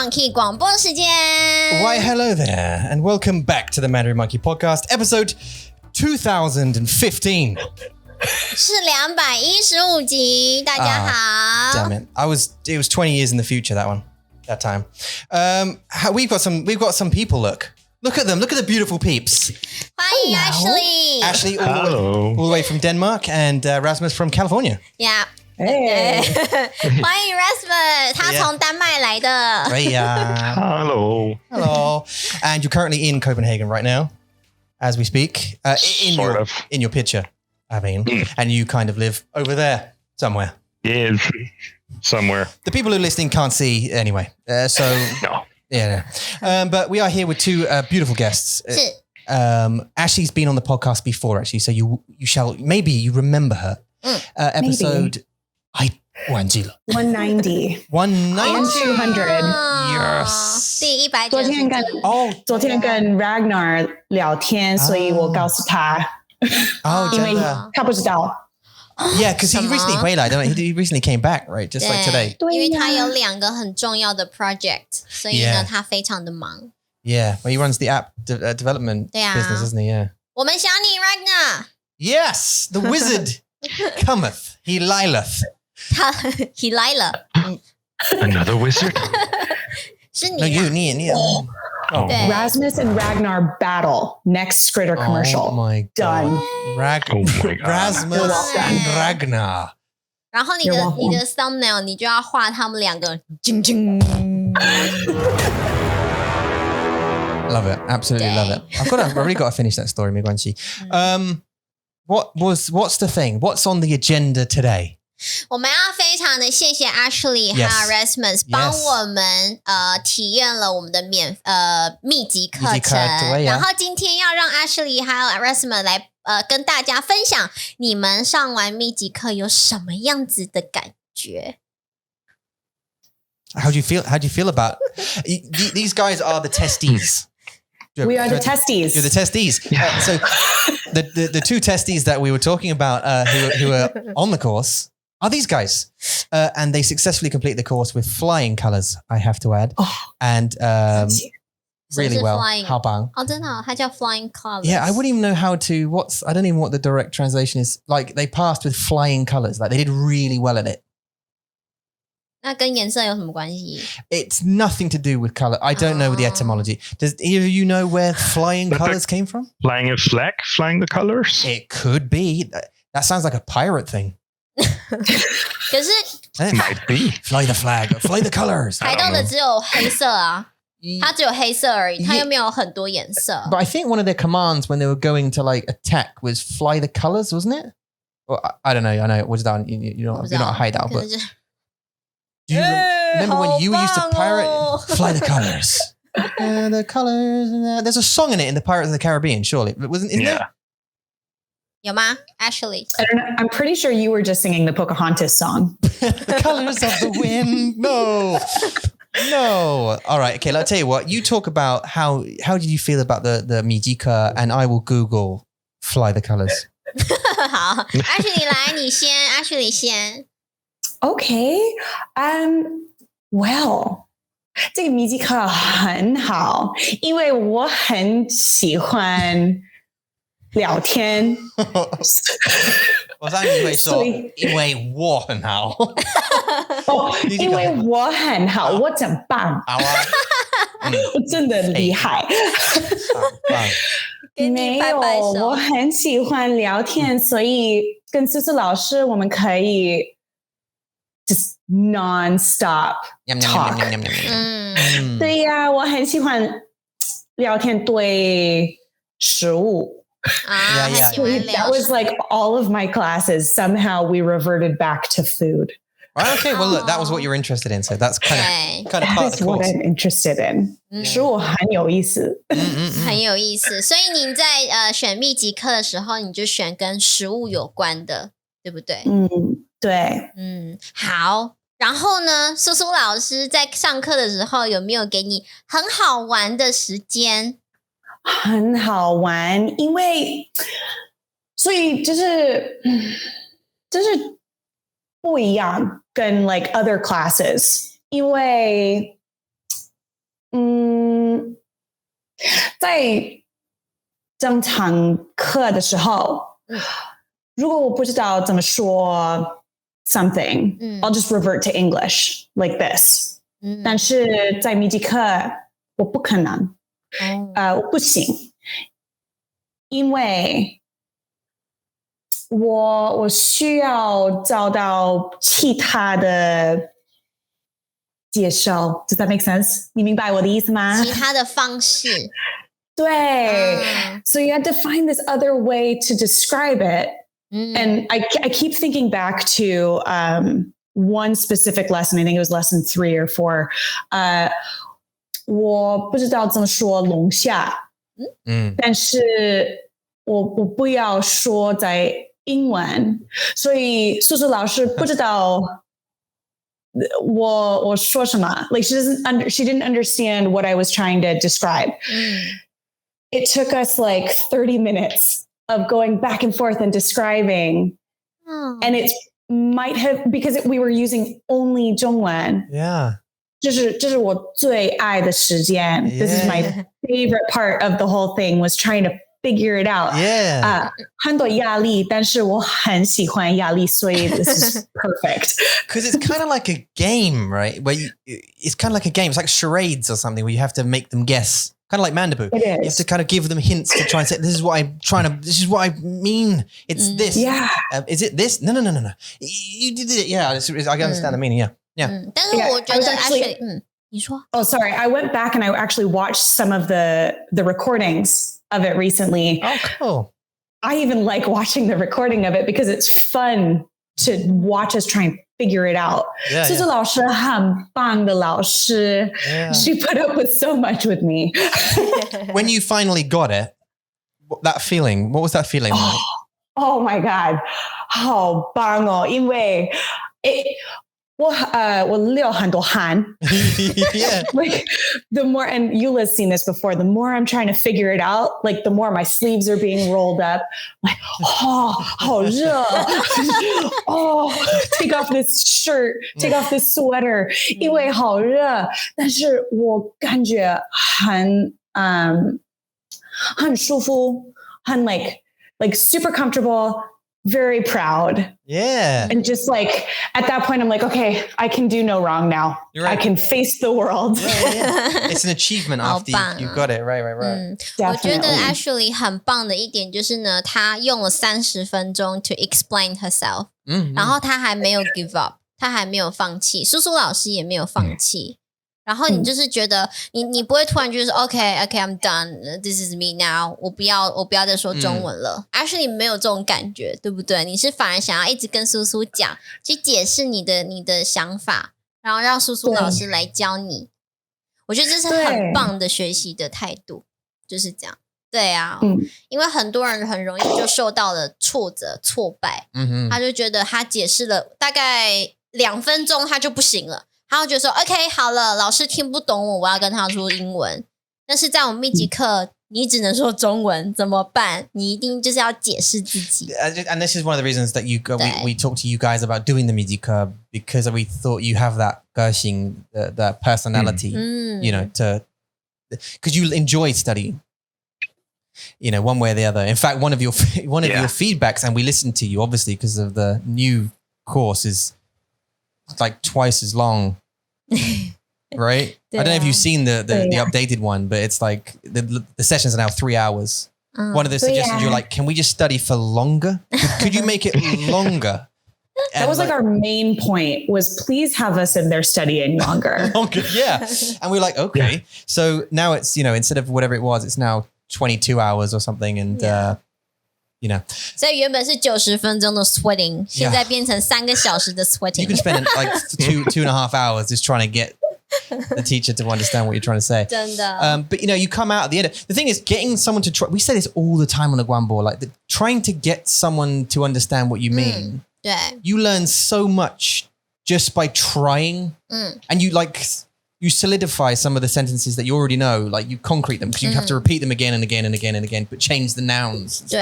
Monkey 广播时间。 Why, hello there, and welcome back to the Mandarin Monkey Podcast, episode 2015. 是215集，大家好。 Damn it! It was 20 years in the future. That time. We've got some people. Look at them. Look at the beautiful peeps. 欢迎 Ashley。 Ashley, all the way from Denmark, and Rasmus from California. Yeah. Hey. 欢迎 Rasmus， 他从丹麦来的。 Yeah. Hello. Hello. And you're currently in Copenhagen right now, as we speak. In your picture, I mean. And you kind of live over there somewhere. Yeah, somewhere. The people who are listening can't see anyway. So No. yeah. But we are here with two beautiful guests. 是 Ashley's been on the podcast before, actually. So you remember her. Episode. I 忘记了 190 190 200 Yes. 第190。昨天跟 Ragnar 聊天，所以我告诉他，因为他不知道。 Yeah, because he recently 回来, don't he recently came back, right? Just like today. 因为他有2个很重要的 project， 所以呢他非常的忙。 Yeah, well, he runs the app development business, doesn't he? Yeah. 我们想你 Ragnar。 Yes, the wizard cometh, he lileth. he 来了。 Another wizard? 是 No, 你啊。 you. Oh. 对 Rasmus and Ragnar battle next Skritter commercial. Oh my Done. God. Oh my God. Rasmus and Ragnar. 然后你的 thumbnail 你就要画他们2个。 Love it. Absolutely love it. I really got to finish that story, 没关系. What's the thing? What's on the agenda today? 我们要非常的谢谢 Ashley 和 Rasmus 帮我们体验了我们的密集课程，然后今天要让 Ashley 还有 Rasmus 来跟大家分享你们上完密集课有什么样子的感觉。 How do you feel about these guys are the testes? We are the testes. You're the testes. So the two testes that we were talking about who are on the course are these guys. And they successfully complete the course with flying colors, I have to add. And really well. 好棒。哦，真的哦，它叫 flying colors. Yeah, I wouldn't even know how to I don't even know what the direct translation is. Like they passed with flying colors. Like they did really well at it. 那跟颜色有什么关系？ It's nothing to do with color. I don't know the etymology. Does either of you know where flying colors came from? Flying a flag? Flying the colors? It could be. That sounds like a pirate thing. 可是 Might be. Fly the flag, fly the colors. 海盗的只有黑色啊，它只有黑色而已，它又没有很多颜色。 But I think one of their commands when they were going to like attack was fly the colors, wasn't it? Well, I don't know. I know it was down. You're not a hideout, but do you remember when you used to pirate? Fly the colors. The colors. There's a song in it in the Pirates of the Caribbean, surely. Isn't there? 有吗 Ashley? I don't know. I'm pretty sure you were just singing the Pocahontas song. The colors of the wind. No. All right. Okay. I'll tell you what. You talk about how did you feel about the Mijika, and I will Google fly the colors. 好 Ashley 来，你先 Ashley 先。 Okay. Well, 这个密集课很好，因为我很喜欢聊天。我上你会说，因为我很好。因为我很好，我真棒。好啊，我真的厉害。没有，我很喜欢聊天，所以跟思思老师我们可以 just non-stop talk。对呀，我很喜欢聊天对食物。That was like all of my classes. Somehow we reverted back to food. Okay, well look, that was what you were interested in, so that's kind of part of the course. That's what I'm interested in. 食物很有意思，很有意思。所以你在选密集课的时候，你就选跟食物有关的，对不对？对。好。然后呢，苏苏老师在上课的时候有没有给你很好玩的时间？很好玩，因为所以就是不一样跟 like other classes，因为在正常课的时候，如果我不知道怎么说 something, I'll just revert to English like this. 但是在密集课，我不可能，我不行，因为我需要找到其他的介绍。Does that make sense? 你明白我的意思吗？其他的方式。对。So you had to find this other way to describe it. And I keep thinking back to one specific lesson. I think it was lesson 3 or 4. 我不知道怎么说龙虾，但是我不要说在英文，所以素素老师不知道我说什么。Like she didn't understand what I was trying to describe. It took us like 30 minutes of going back and forth and describing. And it might have, because we were using only 中文。Yeah. 这是我最爱的时间。This is my favorite part of the whole thing, was trying to figure it out. Yeah. 很多压力，但是我很喜欢压力，所以 this is perfect. Because it's kind of like a game, right? It's kind of like a game. It's like charades or something where you have to make them guess. Kind of like Mandaboo. It is. You have to kind of give them hints to try and say, this is what I mean. It's this. Yeah. Is it this? No. You did it. Yeah. I can understand the meaning. Yeah. Yeah. 但是我觉得 actually, 你说。Oh, sorry. I went back and I actually watched some of the recordings of it recently. Oh, cool. I even like watching the recording of it because it's fun to watch us try and figure it out. 素素老师很棒的老师. She put up with so much with me. When you finally got it, what was that feeling like? Oh my God. 好棒哦，因为我流很多汗。Yeah. Like the more, and Eula's seen this before, the more I'm trying to figure it out, like the more my sleeves are being rolled up. Like, 好热。Take off this shirt, take off this sweater, 因为好热。但是我感觉很舒服，很like super comfortable. Very proud. Yeah. And just like at that point, I'm like, okay, I can do no wrong now. Right. I can face the world. Yeah. It's an achievement after you got it. Right. 我觉得 Ashley 很棒的一点就是呢，她用了30分钟 to explain herself，然后她还没有 give up， 她还没有放弃，苏苏老师也没有放弃。然后你就是觉得你不会突然就是 OK I'm done, this is me now， 我不要再说中文了。Actually 没有这种感觉，对不对？你是反而想要一直跟苏苏讲，去解释你的想法，然后让苏苏老师来教你。我觉得这是很棒的学习的态度，就是这样。对啊，因为很多人很容易就受到了挫折挫败，他就觉得他解释了大概2分钟他就不行了。他会觉得说 OK 好了，老师听不懂我要跟他说英文。但是在我们密集课你只能说中文，怎么办？你一定就是要解释自己。And this is one of the reasons that we talked to you guys about doing the 密集课 because we thought you have that 个性 that personality, you know, because you enjoy studying. You know, one way or the other. In fact, one of your feedbacks, and we listened to you obviously because of the new course, is like twice as long. Right? I don't know if you've seen the updated one, but it's like the sessions are now 3 hours. One of the suggestions, you're like, can we just study for longer? Could you make it longer? That was like our main point, was please have us in there studying longer. Yeah. And we're like, okay. So now it's, you know, instead of whatever it was, it's now 22 hours or something. And, you know. 所以原本是90分钟的 sweating， 现在变成3个小时的 sweating. You can spend like 2.5 hours just trying to get the teacher to understand what you're trying to say. 真的。 But you know, you come out at the end. The thing is, getting someone to try. We say this all the time on the Guanbo, like trying to get someone to understand what you mean. 对。You learn so much just by trying, and you solidify some of the sentences that you already know, like you concrete them because you have to repeat them again and again and again and again, but change the nouns. 对，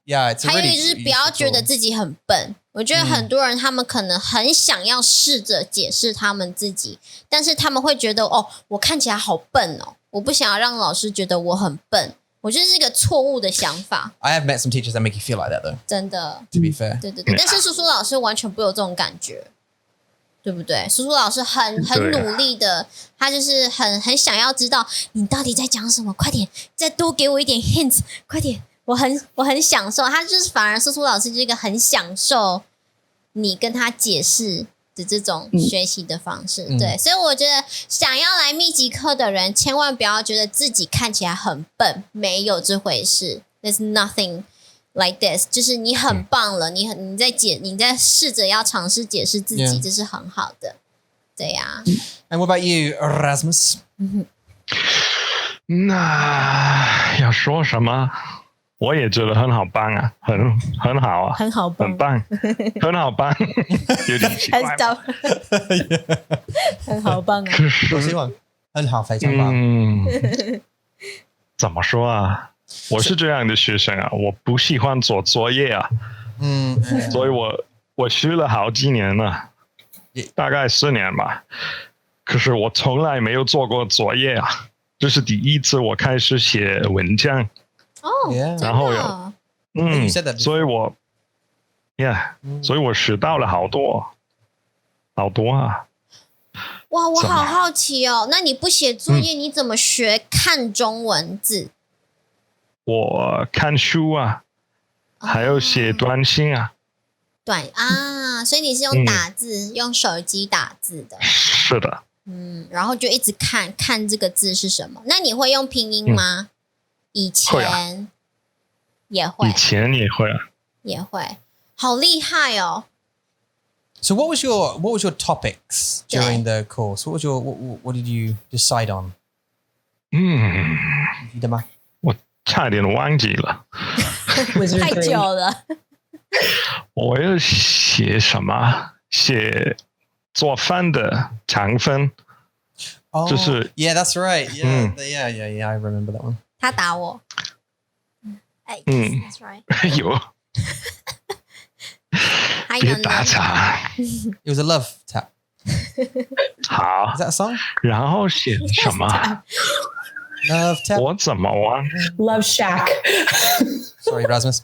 Yeah, it's 还有就是不要觉得自己很笨，我觉得很多人他们可能很想要试着解释他们自己，但是他们会觉得我看起来好笨哦，我不想要让老师觉得我很笨。我觉得是一个错误的想法。I have met some teachers that make you feel like that though. 真的 To be fair. 对，但是苏苏老师完全不会有这种感觉，对不对？苏苏老师很努力的，他就是很想要知道你到底在讲什么，快点再多给我一点 hints， 快点，我很享受。他就是反而苏苏老师就是一个很享受你跟他解释的这种学习的方式，对，所以我觉得想要来密集课的人，千万不要觉得自己看起来很笨，没有这回事。There's nothing like this， 就是你很棒了，你在试着要尝试解释自己，这是很好的，对呀。And what about you, Rasmus？ 那要说什么？我也觉得很好棒啊，很好啊，很好棒，很棒，很好棒，有点奇怪。很好棒啊！我希望很好，非常棒。怎么说啊？我是这样的学生啊，我不喜欢做作业啊，所以我学了好几年了，大概4年吧。可是我从来没有做过作业啊，这是第一次我开始写文章。然后所以我所以我学到了好多啊。哇，我好好奇哦，那你不写作业，你怎么学看中文字？我看书啊，还有写短信啊。所以你是用打字，用手机打字的。是的。然后就一直看这个字是什么。那你会用拼音吗？以前也会，以前也会啊，也会，好厉害哦。So what was your topics during the course? What did you decide on? 记得吗？我差点忘记了，太久了。我要写什么？写做饭的常分。就是 Yeah, that's right. Yeah, I remember that one. 他打我。That's right. 有。别打岔。It was a love tap. 好。Is that a song? 然后写什么 ？Love tap. 我怎么忘 ？Love Shack. Sorry, Rasmus.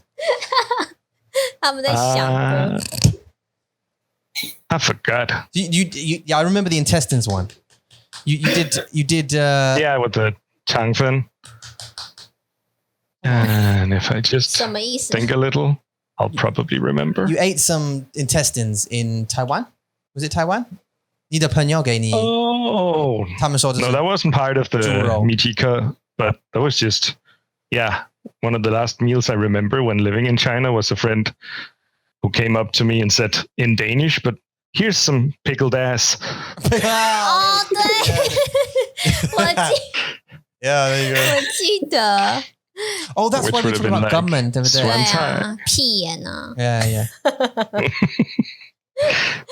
他们在想歌。I forgot. I remember the intestines one. You did. Yeah, with the 常分。And if I just think a little, I'll probably remember. You ate some intestines in Taiwan? Was it Taiwan? 你的朋友给你 Oh. 他们说的是 No, that wasn't part of the Michika, but that was just, one of the last meals I remember when living in China was a friend who came up to me and said in Danish, but here's some pickled ass. 哦，对，Yeah, there you go. 我记得。Oh, that's why we talk about gumman, 对不对？对啊，屁眼啊。Yeah.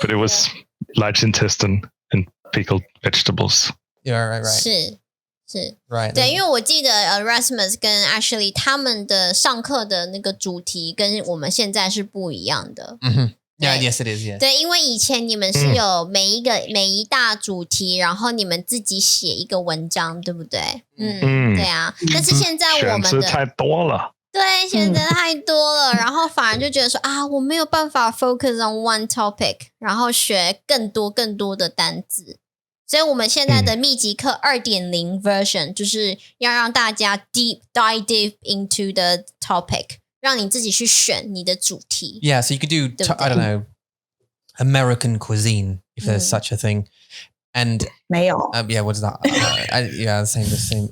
But it was large intestine and pickled vegetables. Yeah, right. 是 Right. 对，因为我记得Rasmus 跟 Ashley 他们的上课的那个主题跟我们现在是不一样的。Yeah, yes, it is. Yeah. 对，因为以前你们是有每一大主题，然后你们自己写一个文章，对不对？对啊。但是现在我们的选择太多了。对，选择太多了，然后反而就觉得说我没有办法 focus on one topic， 然后学更多的单字。所以我们现在的密集课 2.0 version 就是要让大家 dive deep into the topic。让你自己去选你的主题。Yeah, so you could do, I don't know, American cuisine, if there's such a thing. And 没有 yeah, what is that? Yeah, the same.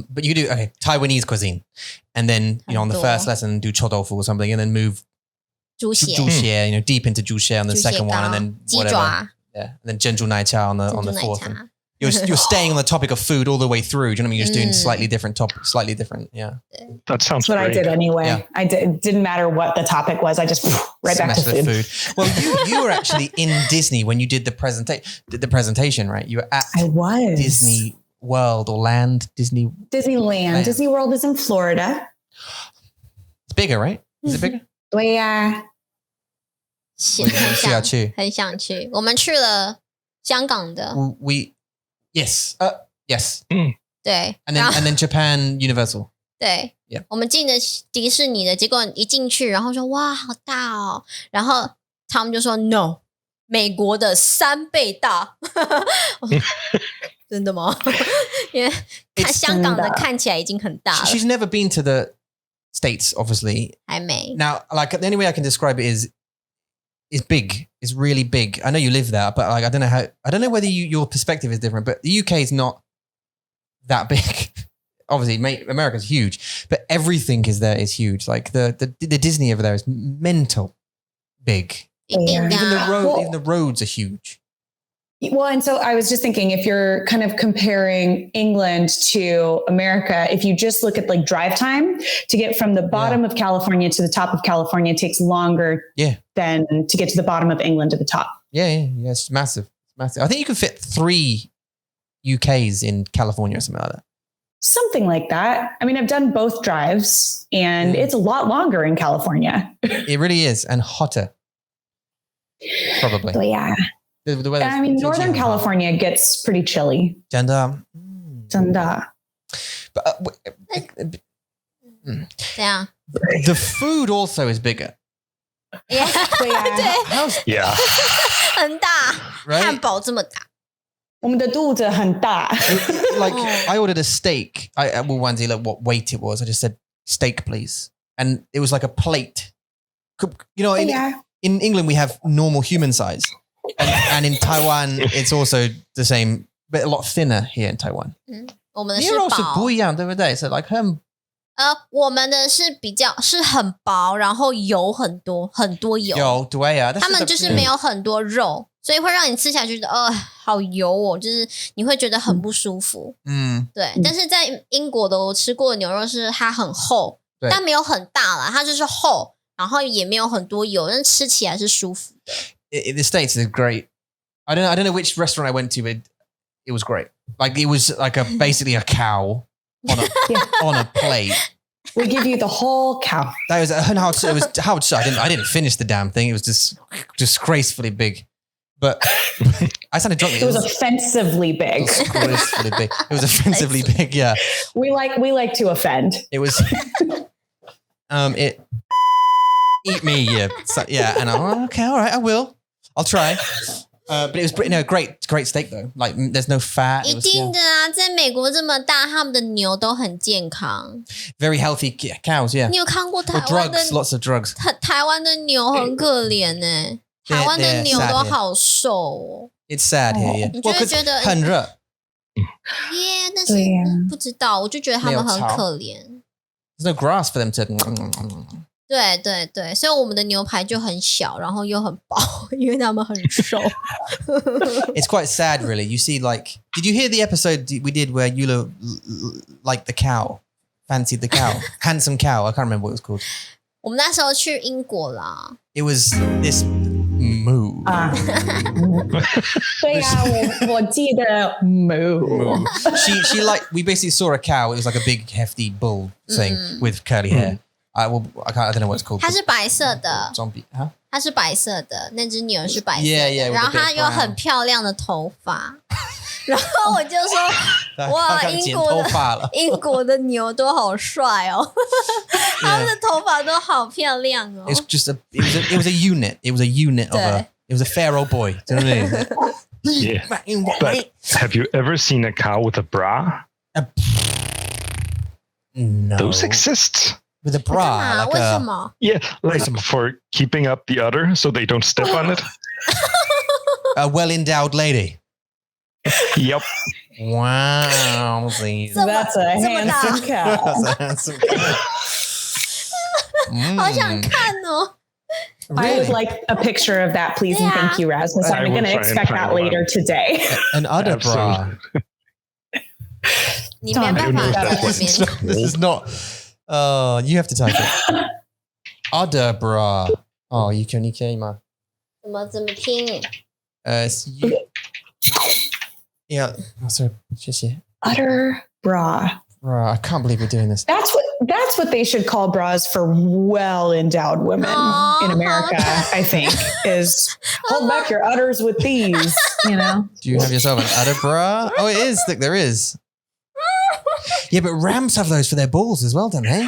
But you could do Taiwanese cuisine. And then, on the first lesson, do chodofu or something, and then move 猪血 deep into 猪血 on the second one, and then whatever. Yeah, and then 珍珠奶茶 on the fourth. You're staying on the topic of food all the way through. Do you know what I mean? You're just doing slightly different topics, slightly different. Yeah. That sounds That's what great. I did anyway. Yeah. It didn't matter what the topic was. I just right back to food. Well, you were actually in Disney when you did the presentation, right? You were at Disney World or Land, Disneyland. Disney World is in Florida. It's bigger, right? Is it bigger? 对呀。很想去。我们去了香港的。Yes. 对。And then Japan Universal. 对。Yeah. 我们进的迪士尼的，结果一进去，然后说哇好大哦，然后他们就说 No， 美国的3倍大。真的吗？因为看香港的看起来已经很大了。She's never been to the States, obviously. 还没。 Now, like the only way I can describe it is big. It's really big. I know you live there, but like I don't know whether your perspective is different. But the UK is not that big. Obviously, America's huge, but everything is huge. Like the Disney over there is mental big. Even the roads are huge. Well, and so I was just thinking, if you're kind of comparing England to America, if you just look at like drive time to get from the bottom of California to the top of California, takes longer than to get to the bottom of England to the top. Yeah, it's massive. I think you can fit 3 UKs in California or something like that. Something like that. I mean, I've done both drives and it's a lot longer in California. It really is. And hotter. Probably. So, yeah. The weather, I mean, Northern California gets pretty chilly. 真的。Yeah. The food also is bigger. Yeah. 对。Yeah. 很大，汉堡这么大。我们的肚子很大。Like I ordered a steak. I wanted to look what weight it was. I just said steak, please, and it was like a plate. You know, in England we have normal human size. And in Taiwan, it's also the same, but a lot thinner here in Taiwan. 我们的是薄，不一样，对不对？ So like 我们的是很薄，然后油很多油。有，对啊。他们就是没有很多肉，所以会让你吃下去觉得好油哦，就是你会觉得很不舒服。对。但是在英国的我吃过的牛肉是它很厚，但没有很大啦，它就是厚，然后也没有很多油，但吃起来是舒服的。The States is great. I don't know which restaurant I went to, but it was great. Like it was like basically a cow on a plate. We give you the whole cow. That was it was how I didn't finish the damn thing. It was just disgracefully big. But I sounded drunk. It was offensively big. Disgracefully big. It was offensively big. Yeah. We like to offend. It was. Eat me, yeah. And I'm okay. All right, I will. I'll try. But it was great steak though. Like there's no fat. 一定的啊，在美国这么大，他们的牛都很健康。Very healthy cows, yeah. 你有看过台湾的 lots of drugs. 台湾的牛很可怜呢，台湾的牛都好瘦哦。It's sad here, yeah. 你就会觉得很热。但是不知道，我就觉得他们很可怜。There's no grass for them to. 对，所以我们的牛排就很小，然后又很薄，因为他们很瘦。It's quite sad, really. You see, like, did you hear the episode we did where Eula liked the cow, fancied the cow, handsome cow? I can't remember what it was called. 我们那时候去英国啦。It was this moo. 对啊，我记得 moo. She like we basically saw a cow. It was like a big hefty bull thing with curly hair. I don't know what it's called. 它是白色的 zombie， 它是白色的，那只牛是白色的， yeah, 然后它有很漂亮的头发，然后我就说，哇，英国的牛都好帅哦，他们的头发都好漂亮哦。It was a unit. It was a unit of it was a fair old boy. Do you know what I mean? Yeah. But have you ever seen a cow with a bra? No. Those exist. With a bra, like 为什么？ Yeah, like for keeping up the udder so they don't step on it. A well-endowed lady. Yep. Wow. That's a handsome cow. That's a handsome cow. 好想看哦。Really? I would like a picture of that, please, and thank you, Rasmus. I'm going to expect that later today. An udder bra. 你没办法在这边。This is not. You have to type it. Udder bra. Oh, 你可以吗？怎么拼？Yeah. Sorry. 谢谢。 Udder bra. I can't believe we're doing this. That's what they should call bras for well-endowed women in America, I think, is hold back your udders with these, you know? Do you have yourself an udder bra? Oh, it is. Look, there is. Yeah, but rams have those for their balls as well, don't they?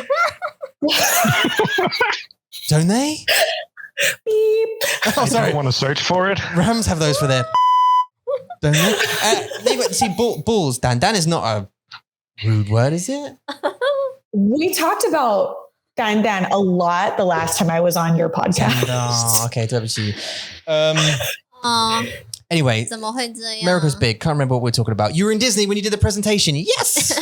Don't they? Beep. Oh, sorry. I want to search for it. Rams have those for their... Don't they? See, balls, Dan is not a rude word, is it? We talked about Dan a lot the last time I was on your podcast. Okay, 对不起. Anyway, America's big. Can't remember what we're talking about. You were in Disney when you did the presentation. Yes.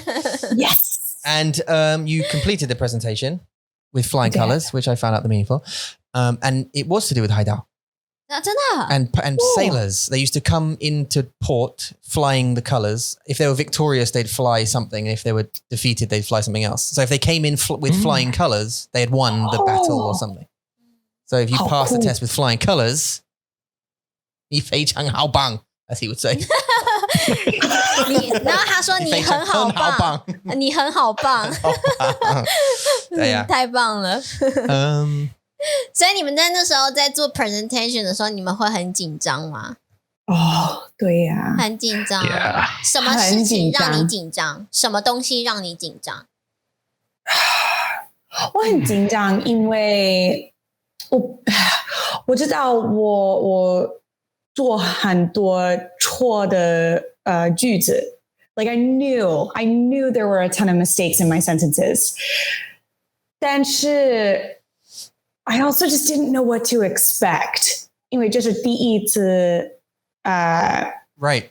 Yes. And you completed the presentation with flying colors, which I found out the meaning for. And it was to do with Haidao. And sailors, they used to come into port flying the colors. If they were victorious, they'd fly something. If they were defeated, they'd fly something else. So if they came in with flying colors, they had won the battle or something. So if you pass the test with flying colors, 你非常好棒, as he would say. 然后他说你很好棒，你很好棒，对呀，太棒了。所以你们在那时候在做 presentation 的时候，你们会很紧张吗？哦，对呀，很紧张。什么事情让你紧张？什么东西让你紧张？我很紧张，因为我知道我做很多错的句子。Like I knew there were a ton of mistakes in my sentences. 但是 I also just didn't know what to expect. 因为这是第一次right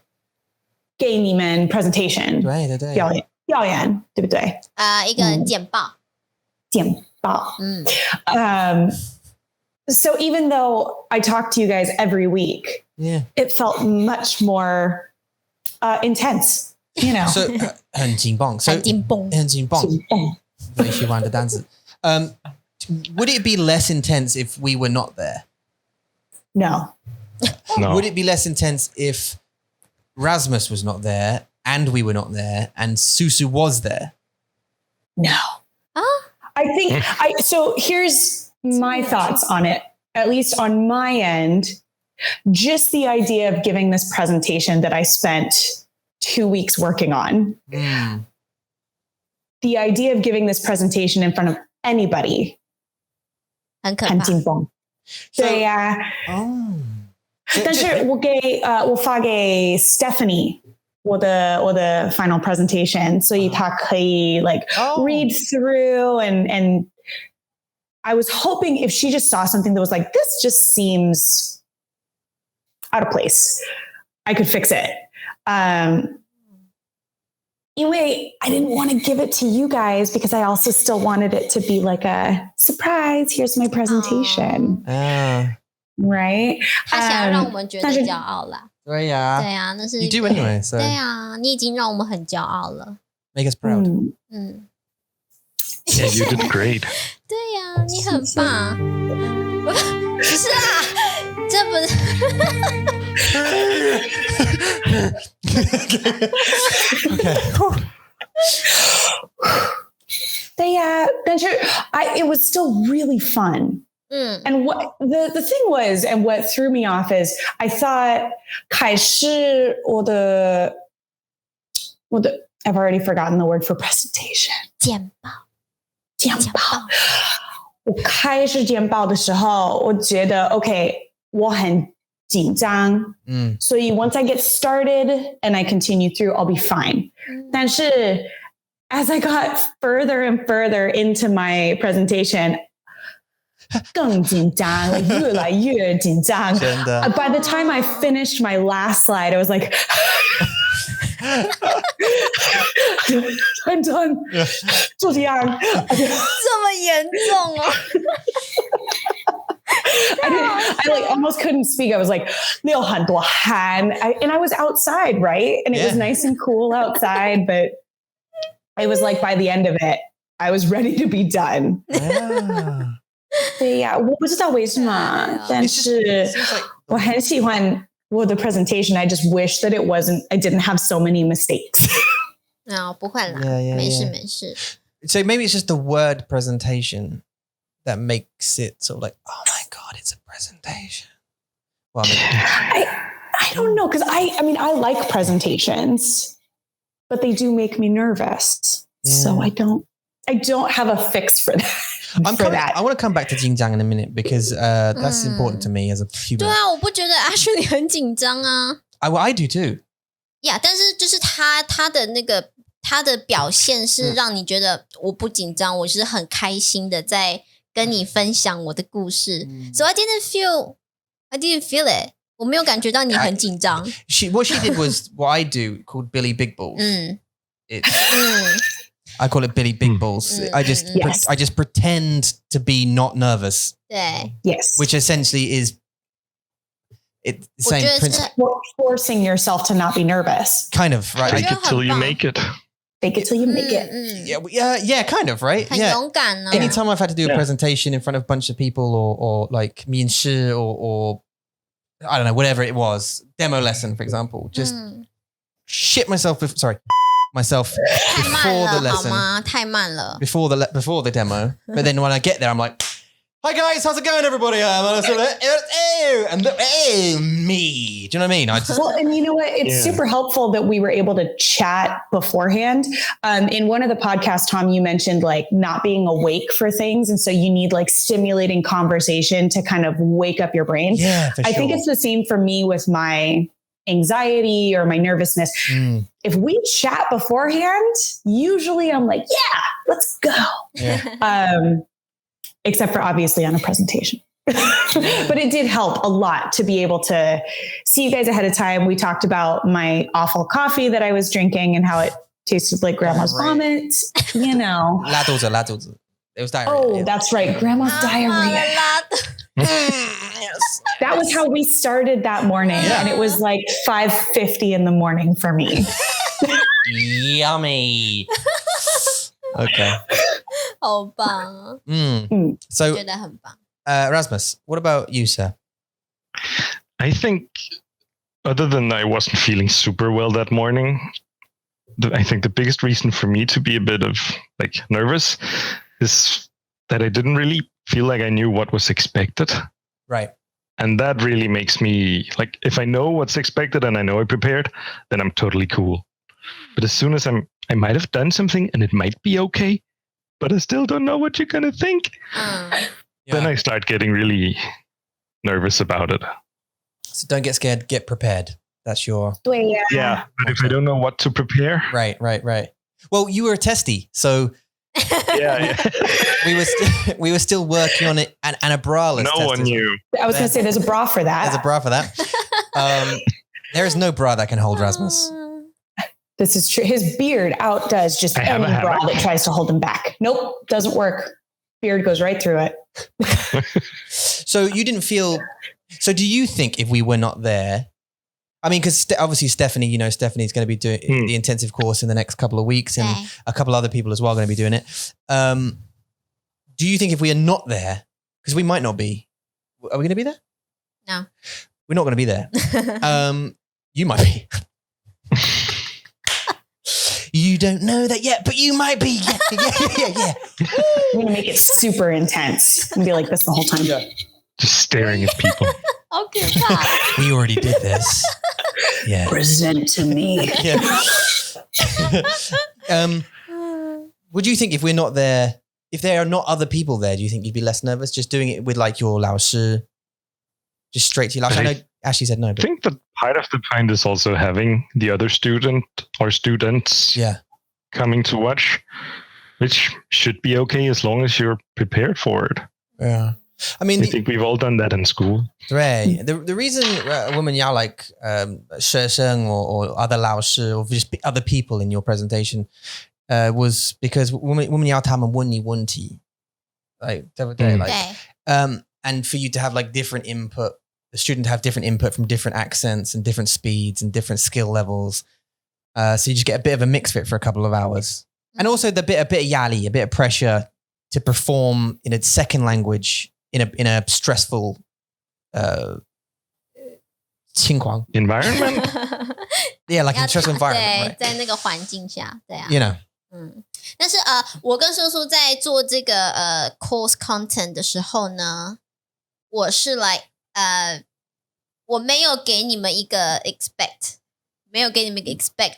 给你们 presentation 对表演对不对？一个简报。So even though I talk to you guys every week, it felt much more intense. You know, so 很紧绷 最喜欢的单词 would it be less intense if we were not there? No. Would it be less intense if Rasmus was not there and we were not there and Susu was there? No. I think so here's my thoughts on it, at least on my end. Just the idea of giving this presentation that I spent 2 weeks working on. The idea of giving this presentation in front of anybody. 很可怕。很紧绷。对呀。但是我发给 Stephanie 我的 final presentation, 所以她可以 read through and I was hoping if she just saw something that was like, this just seems out of place, I could fix it. 因为 I didn't want to give it to you guys because I also still wanted it to be like a surprise. Here's my presentation. Right? 他想要让我们觉得骄傲啦。对呀，那是 You do anyway. So. 对啊，你已经让我们很骄傲了。Make us proud. Yeah, you did great. 对呀，你很棒。不是啊，这不是。Okay. 对呀，但是 it was still really fun. And what the thing was, and what threw me off is, I thought 开始我的 I've already forgotten the word for presentation. 简报。我开始简报的时候，我觉得 OK， 我很紧张。所以 once I get started and I continue through, I'll be fine. 但是 as I got further and further into my presentation, 更紧张，越来越紧张。真的。By the time I finished my last slide, I was like, I'm done. 就这样。这么严重哦。I almost couldn't speak. I was like, 流很多汗 and I was outside, right? And it was nice and cool outside, but it was like by the end of it, I was ready to be done. 对呀，我不知道为什么，但是我很喜欢我的 presentation. I just wish that I didn't have so many mistakes. 不会啦，没事。So maybe it's just the word presentation that makes it sort of like, oh my God, it's a presentation. Well, I don't know, because I like presentations, but they do make me nervous. Yeah. So I don't have a fix for that. I want to come back to 紧张 in a minute because that's important to me as a human. 对啊，我不觉得 Ashley 很紧张啊。I do too. Yeah， 但是就是他的那个他的表现是让你觉得我不紧张，我是很开心的在跟你分享我的故事。So I didn't feel it. 我没有感觉到你很紧张。What she did was what I do called Billy Big Balls. I call it Billy Big Balls. I just pretend to be not nervous. 对 Yes. Which essentially is the same principle. Forcing yourself to not be nervous. Kind of, right? Fake it till you make it. Fake it till you make it. Yeah, kind of, right? 很勇敢啊。Anytime I've had to do a presentation in front of a bunch of people or like 面试 or I don't know, whatever it was, demo lesson, for example, just shit myself before the lesson. 太慢了 Before the demo. But then when I get there, I'm like, hi guys, how's it going, everybody? And me. Do you know what I mean? Well, and you know what? It's super helpful that we were able to chat beforehand. In one of the podcasts, Tom, you mentioned like not being awake for things. And so you need like stimulating conversation to kind of wake up your brain. Yeah, for sure. I think it's the same for me with my anxiety or my nervousness. If we chat beforehand, usually I'm like, yeah, let's go. Yeah. Except for obviously on a presentation. But it did help a lot to be able to see you guys ahead of time. We talked about my awful coffee that I was drinking and how it tasted like grandma's vomit, you know. 拉肚子. It was diarrhea. Oh, that's right. Grandma's diarrhea. Yes. That was how we started that morning. Yeah. And it was like 5:50 in the morning for me. Yummy. Okay. 好棒 So 觉得很棒 Rasmus, what about you, sir? I think other than I wasn't feeling super well that morning, I think the biggest reason for me to be a bit of like nervous is that I didn't really feel like I knew what was expected. Right. And that really makes me like, if I know what's expected and I know I prepared, then I'm totally cool. But as soon as I might have done something and it might be okay, but I still don't know what you're going to think. Then I start getting really nervous about it. So don't get scared, get prepared. That's your... Yeah, but if I don't know what to prepare... Right. Well, you were a Teste, so... yeah. We were still working on it and a braless. No one knew. I was going to say there's a bra for that. There's a bra for that. There is no bra that can hold Rasmus. This is true. His beard outdoes just any bra that tries to hold him back. Nope, doesn't work. Beard goes right through it. So you didn't feel... So do you think if we were not there... I mean, because obviously Stephanie, you know, Stephanie's going to be doing the intensive course in the next couple of weeks and a couple other people as well are going to be doing it. Do you think if we are not there, because we might not be, are we going to be there? No. We're not going to be there. You might be. You don't know that yet, but you might be. Yeah. I'm going to make it super intense and be like this the whole time. Just staring at people. Okay, we already did this. Yeah. Present to me. Yeah. Would you think if we're not there, if there are not other people there, do you think you'd be less nervous just doing it with like your 老师, just straight to your 老师? I know Ashley said no. But... I think that part of the point is also having the other student or students coming to watch, which should be okay as long as you're prepared for it. Yeah. I mean, I think we've all done that in school. Right. The reason women yao like 学生 or other 老师 or just other people in your presentation was because women yao 他们问你问题, like, and for you to have like different input, the student to have different input from different accents and different speeds and different skill levels. So you just get a bit of a mix of it for a couple of hours. And also a bit of yali, a bit of pressure to perform in a second language in a stressful 情况 environment. Yeah, like in a stressful environment. 对，在那个环境下，对啊。You know. 但是我跟叔叔在做这个course content 的时候呢，我是我没有给你们一个 expect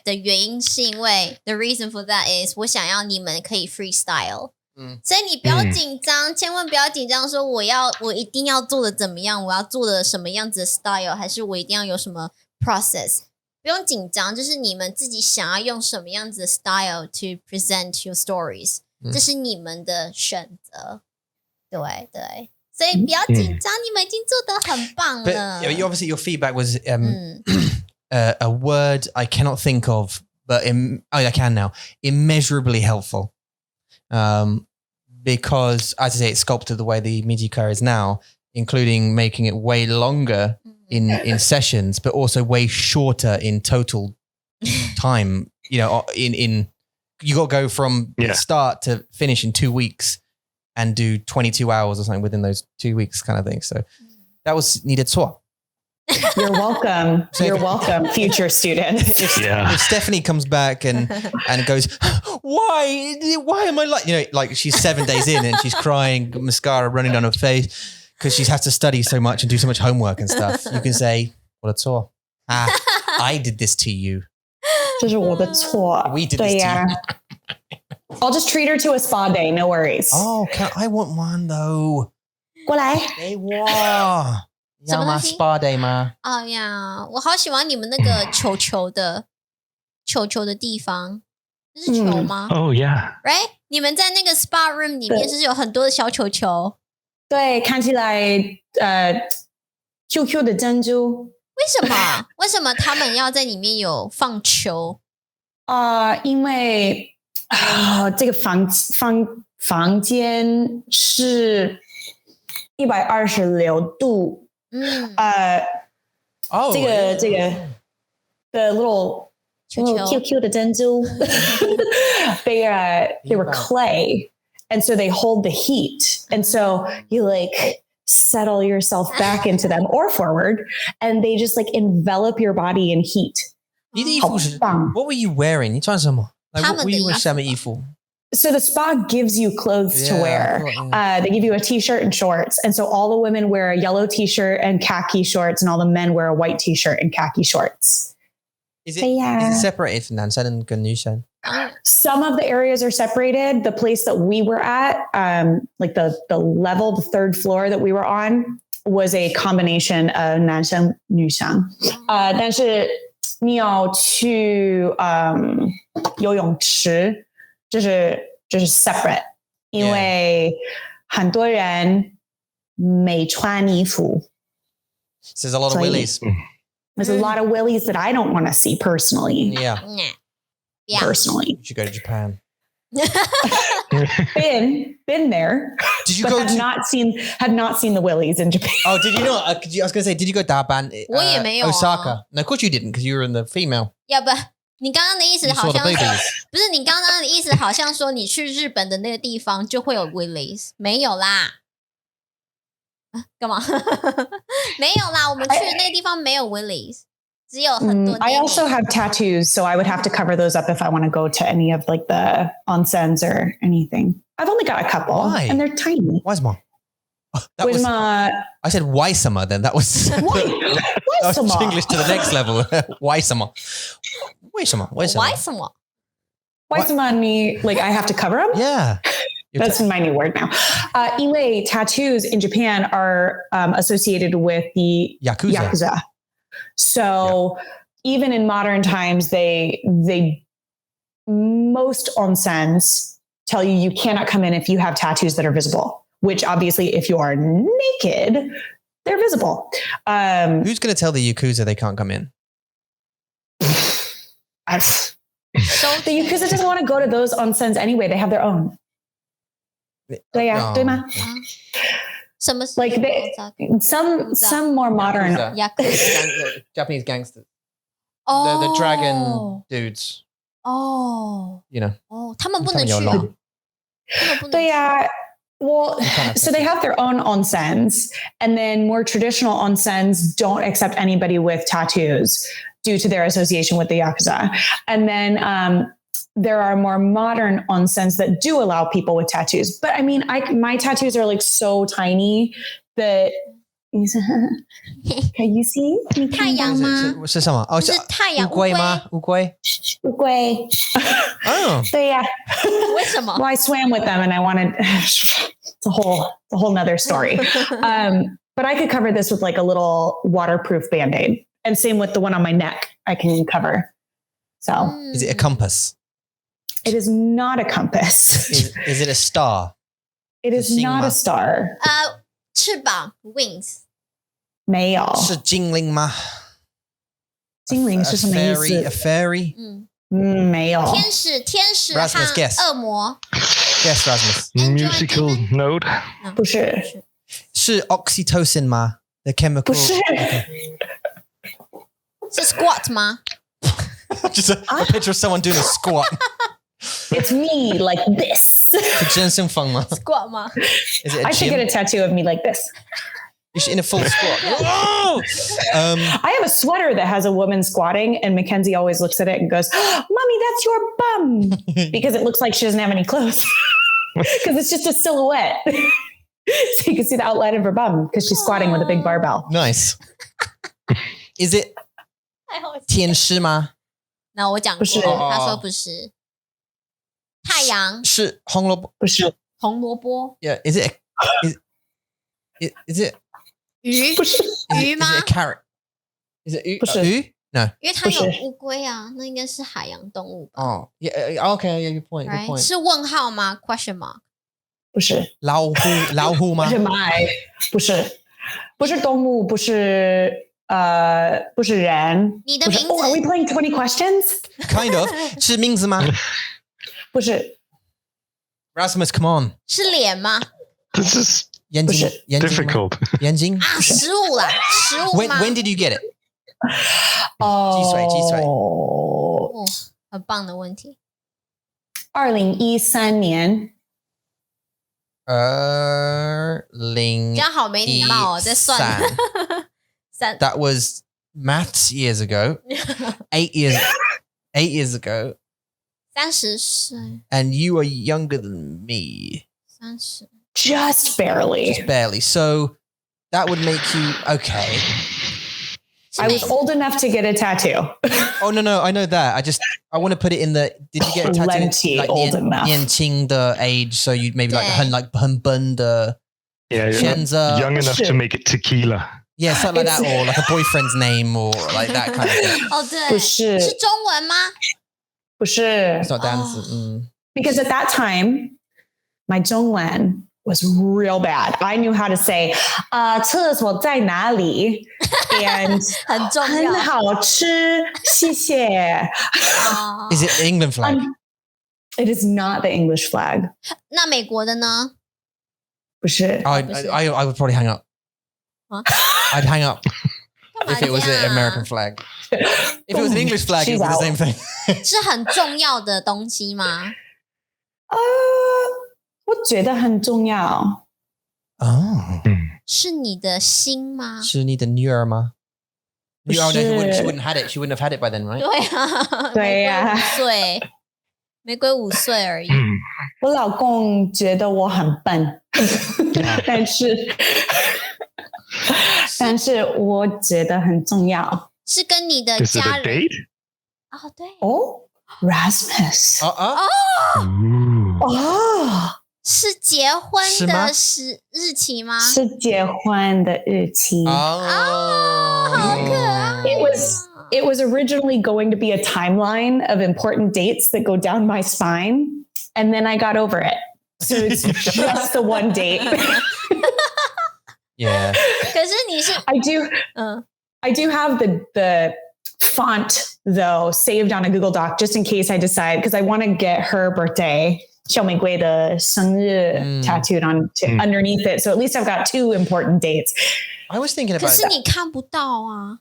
的原因是因为 the reason for that is 我想要你们可以 freestyle。所以你不要紧张，千万不要紧张说我一定要做的怎么样，我要做的什么样子的 style， 还是我一定要有什么 process， 不用紧张，就是你们自己想要用什么样子的 style to present your stories，这是你们的选择。对对，所以不要紧张，你们已经做得很棒了。But obviously your feedback was a word I cannot think of, but I can now. Immeasurably helpful. Because, as I say, it sculpted the way the Mijika is now, including making it way longer in sessions, but also way shorter in total time. You know, you got to go from start to finish in 2 weeks and do 22 hours or something within those 2 weeks kind of thing. So that was needed swap. You're welcome. You're welcome, future students. If Stephanie comes back and goes, why am I like she's 7 days in and she's crying, mascara running down her face because she has to study so much and do so much homework and stuff. You can say, "我的错. I did this to you." 这是我的错. We did this to you. I'll just treat her to a spa day. No worries. Oh, I want one though. 过来。给我。要吗 ？Spa day 吗？哦呀，我好喜欢你们那个球球的地方，这是球吗？Oh yeah. Right？ 你们在那个 spa room 里面，就是有很多的小球球。对，看起来QQ 的珍珠。为什么他们要在里面有放球？因为这个房间是126度。这个 the little cute 的珍珠 they were clay and so they hold the heat and so you like settle yourself back into them or forward and they just like envelop your body in heat. 你的衣服是 What were you wearing? 你穿什么？ What were you wearing 什么衣服？ So the spa gives you clothes to wear. They give you a t-shirt and shorts. And so all the women wear a yellow t-shirt and khaki shorts and all the men wear a white t-shirt and khaki shorts. Is it separated 男生跟女生? Some of the areas are separated. The place that we were at, like the level, the third floor that we were on was a combination of 男生女生. 但是你要去游泳池就是 separate， 因为很多人没穿衣服。There's a lot of willies. There's a lot of willies that I don't want to see personally. Yeah. Personally. You should go to Japan. Been there. Did you go have not seen the willies in Japan. Oh, did you not? I was going to say, did you go Daban? 我也没有 Osaka. No, of course you didn't because you were in the female. Yeah, but 你刚刚的意思好像不是你刚刚的意思好像说你去日本的那个地方就会有 willies， 没有啦。干嘛？没有啦，我们去的那个地方没有 willies， 只有很多。I also have tattoos, so I would have to cover those up if I want to go to any of like the onsens or anything. I've only got a couple. Why? And they're tiny. Why is mom? I said why summer then. That was Chinglish to the next level. Why summer? Why summer me like I have to cover them? Yeah. That's my new word now. 因为 tattoos in Japan are associated with the Yakuza. So even in modern times, they most onsens tell you cannot come in if you have tattoos that are visible. Which obviously, if you are naked, they're visible. Who's going to tell the Yakuza they can't come in? The Yakuza doesn't want to go to those onsens anyway. They have their own. 对呀，对吗？什么 like some more modern Japanese gangsters. Oh, the dragon dudes. Oh, you know. 他们不能去。对呀。Well, so they have their own onsens, and then more traditional onsens don't accept anybody with tattoos due to their association with the Yakuza. And then there are more modern onsens that do allow people with tattoos. But I mean, my tattoos are like so tiny that can you see? 太阳吗？是什么？哦，是太阳乌龟吗？乌龟。乌龟。哦，对呀。为什么 Well, I swam with them and I wanted. It's a whole nother story. But I could cover this with like a little waterproof Band-Aid, and same with the one on my neck. I can cover. So, is it a compass? It is not a compass. Is it a star? It is not a star. 翅膀 wings 没有。是精灵吗？精灵是什么意思 ？A fairy? 没有。天使和 Rasmus, guess. 恶魔 Guess, Rasmus. Musical note? 不是。是 oxytocin 吗 ？The chemical? 不是。是 squat 吗？ Just a picture of someone doing a squat. It's me like this. 是健身房吗 ？squat 吗 ？Is it a I should gym? get a tattoo of me like this. You should in a full squat. Whoa! I have a sweater that has a woman squatting, and Mackenzie always looks at it and goes, "Mommy, that's your bum," because it looks like she doesn't have any clothes. Because it's just a silhouette. So you can see the outline of her bum because she's squatting with a big barbell. Nice. Is it 天使吗？那我讲过，不是他说不是。太阳是红萝卜？不是。红萝卜 Yeah. Is it? Is it? 鱼不是。鱼吗 Is it a carrot? Is it 鱼？不是。鱼？ No. 因为它有乌龟啊，那应该是海洋动物吧 Oh, yeah. Okay, yeah. Good point. Good？Right? point. 是问号吗 ？Question mark？不是。老虎吗？不是蚂蚁，不是，不是动物，不是不是人。你的名字 Oh, are we playing 20 questions? Kind of. 是名字吗不是。 ？Rasmus, come on. 是脸吗？ This is 眼睛 difficult. 眼睛啊，食物啦，食物吗？ When did you get it? 鸡水哦，很棒的问题。 2013年。这样好没礼貌哦，在算3 That was maths years ago. 8 years ago. 30岁 And you are younger than me. 30 Just barely. Just barely. So that would make you okay. I was old enough to get a tattoo. Oh no, I know that. I want to put it in the. Did you get a tattoo? Plenty Like old enough. 年轻的 age, so you'd maybe like 很笨的 Yeah, young enough to make it tequila. Yeah, something like that, or like a boyfriend's name, or like that kind of thing. 哦，对，不是是中文吗？不是 It's not dance. Because at that time, my Zhonglan was real bad. I knew how to say, 厕所在哪里 and 很重要。很好吃，谢谢。Is it the England flag? It is not the English flag. 那美国的呢？不是。 I would probably hang up. I'd hang up if it was an American flag. If it was an English flag, it would be the same thing. 是很重要的东西吗？我觉得很重要。Oh. 是你的心吗？是你的女儿吗？不是。 No, she wouldn't have it. She wouldn't have had it by then, right? 对啊，对呀。玫瑰5岁而已。我老公觉得我很笨，但是我觉得很重要。是跟你的 Is it 家 a 人 date? 哦，对哦 Rasmus 是结婚的日期吗？是结婚的日期。好可爱。It was originally going to be a timeline of important dates that go down my spine, and then I got over it. So it's just the one date. Yeah. 可是你是 I do have the font though saved on a Google Doc just in case I decide, because I want to get her birthday 小玫瑰的生日 tattooed on underneath it. So at least I've got 2 important dates. I was thinking about 可是你看不到啊。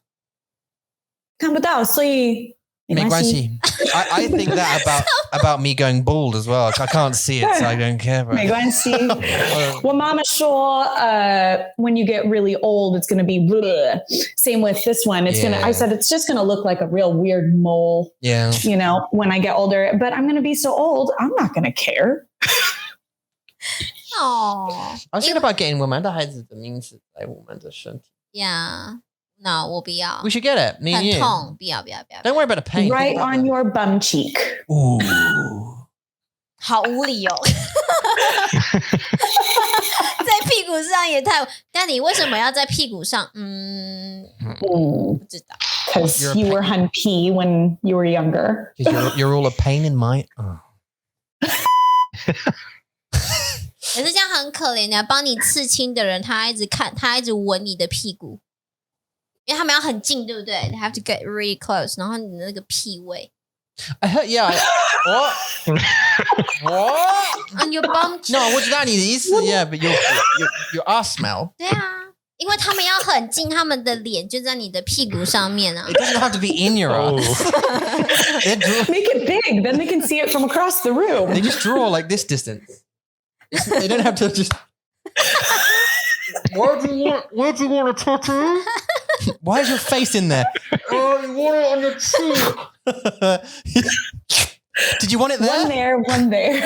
看不到，所以 I think that about me going bald as well. I can't see it, so I don't care. Well, Mama saw when you get really old, it's going to be bleh. Same with this one. I said it's just going to look like a real weird mole. Yeah. You know, when I get older, but I'm going to be so old, I'm not going to care. Oh, I was thinking about getting 我们的孩子的名字在我们的身体。Yeah. No, 我不要。 We should get it. Me and you. 很痛，不要。 Don't worry about the pain. Right on your bum cheek. Ooh. 好无理哦。在屁股上也太……但你为什么要在屁股上？不知道。Because you were 很皮 when you were younger. You're all a pain in my... 可是这样很可怜的，帮你刺青的人，他一直闻你的屁股，因为他们要很近，对不对 ？They have to get really close， 然后你的那个屁味。I heard, yeah. What? On your bum? No, 我知道你的意思 Yeah, but your ass smell. 对啊，因为他们要很近，他们的脸就在你的屁股上面啊。It doesn't have to be in your ass. Make it big, then they can see it from across the room. They just draw like this distance. They don't have to just... Why do you want a tattoo? Why is your face in there? Oh, you want it on your cheek. Did you want it there? One there.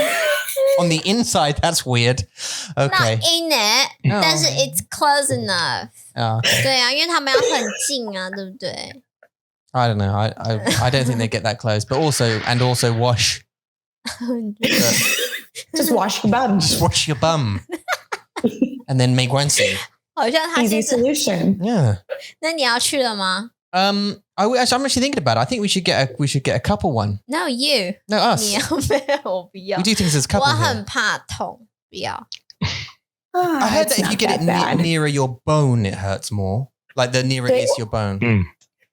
On the inside, that's weird. Okay. Not in it, 但是 it's close enough. 对啊，因为他们要很近啊，对不对？ I don't know. I don't think they get that close. But also wash. Just wash your bum. Just wash your bum. And then 没关系。好像他 Easy solution. Yeah. 那你要去了吗？ I'm actually thinking about it. I think we should get a couple one. No, you. No, us. 你要没有？我不要。 We do things as couple. 我很怕痛，不要。 I heard that if you get it nearer your bone, it hurts more. Like the nearer it is your bone.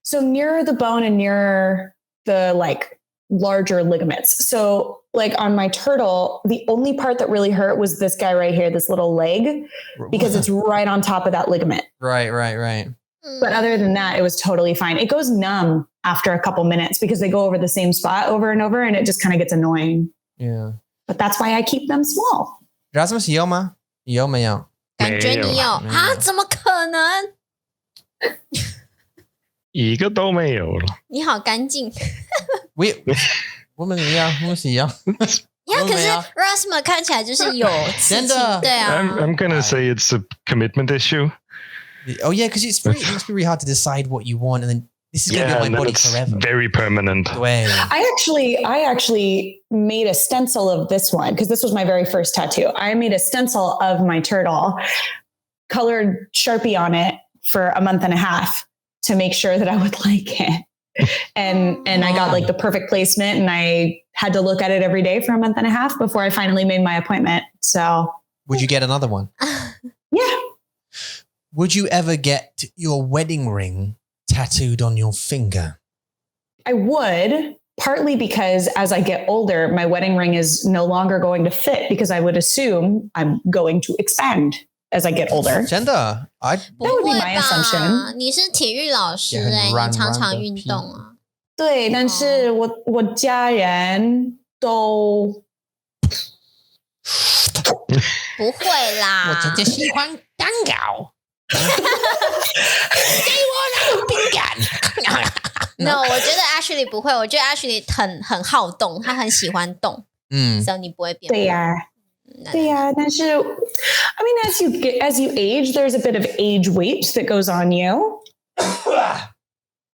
So nearer the bone and nearer the like larger ligaments. So like on my turtle, the only part that really hurt was this guy right here, this little leg, because it's right on top of that ligament. Right. But other than that, it was totally fine. It goes numb after a couple minutes because they go over the same spot over and over and it just kind of gets annoying. Yeah. But that's why I keep them small. Rasmus 有吗？有没有？感觉你有啊？怎么可能？一个都没有了。你好干净。我们一样。可是 Rasmus 看起来就是有刺青，对啊。I'm gonna say it's a commitment issue. Oh yeah, because it must be really hard to decide what you want, and then this is going to be on my body forever. Very permanent. I actually made a stencil of this one because this was my very first tattoo. I made a stencil of my turtle, colored Sharpie on it for a month and a half to make sure that I would like it. And I got like the perfect placement, and I had to look at it every day for a month and a half before I finally made my appointment. So would you get another one? Yeah. Would you ever get your wedding ring tattooed on your finger? I would, partly because as I get older, my wedding ring is no longer going to fit because I would assume I'm going to expand as I get older. 真的? That would be my assumption. 你是体育老师你常常运动啊。对，但是我家人都不会啦。我真的喜欢蛋糕。给我那个饼干。No， 我觉得 Ashley 不会，我觉得 Ashley 很好动，他很喜欢动，所以你不会变。对呀，但是 I mean as you age, there's a bit of age weight that goes on you.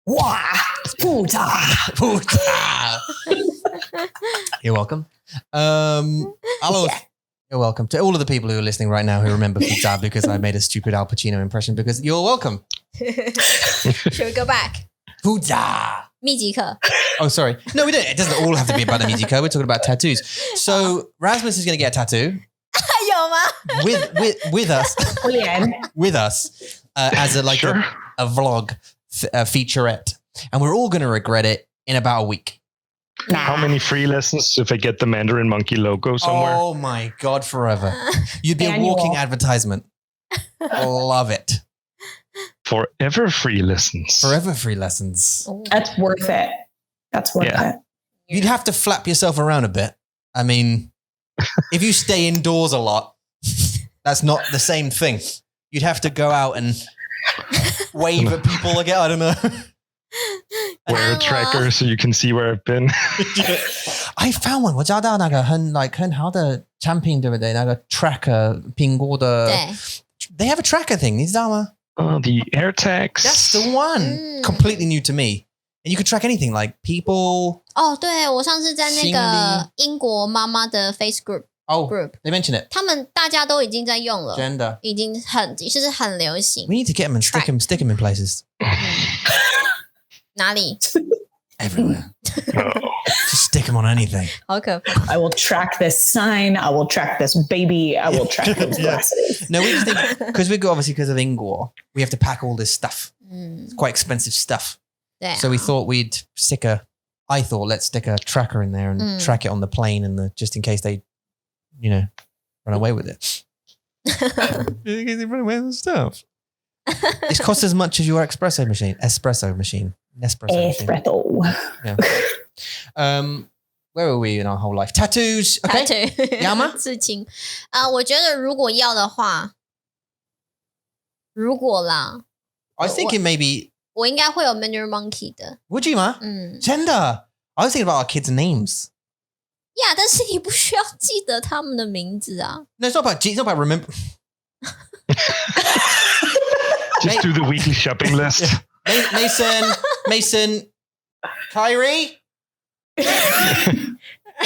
哇，复杂。You're welcome. Hello. You're welcome to all of the people who are listening right now who remember Fuza because I made a stupid Al Pacino impression because you're welcome. Should we go back? Fuza. 密集课. Oh, sorry. No, we don't. It doesn't all have to be about the music. We're talking about tattoos. So Rasmus is going to get a tattoo. 有吗? with us. With us as a vlog featurette. And we're all going to regret it in about a week. How many free lessons if I get the Mandarin Monkey logo somewhere? Oh my God, forever. You'd be a walking advertisement. Love it. Forever free lessons. Forever free lessons. That's worth it. That's worth it. You'd have to flap yourself around a bit. I mean, if you stay indoors a lot, that's not the same thing. You'd have to go out and wave at people again. I don't know. Wear a tracker so you can see where I've been. I found one. 我找到那个很好的产品，对不对？那个 tracker 苹果的 They have a tracker thing. 你知道吗？ The AirTags. That's the one. Completely new to me. And you could track anything like people. 对，我上次在那个英国妈妈的 Face Group they mention it. 他们大家都已经在用了，真的，已经就是很流行。We need to get them and stick them in places. 哪里 ？Everywhere. Just stick them on anything. 好可怕。I will track this sign. I will track this baby. I will track those glasses. No, we just think because because of Ingor, we have to pack all this stuff. It's quite expensive stuff. So we thought let's stick a tracker in there and track it on the plane and just in case they, run away with it. In case they run away with the stuff. It's cost as much as your espresso machine. Yeah. Where were we in our whole life? Tattoos. Okay. Tattoo. Yama? 刺青。我觉得如果要的话，如果啦 I was thinking maybe 我应该会有 Mandarin Monkey 的。Would you, ma? 真的 I was thinking about our kids' names. Yeah, 但是你不需要记得他们的名字啊。No, it's not about remember. Just do the weekly shopping list. Mason, Kyrie,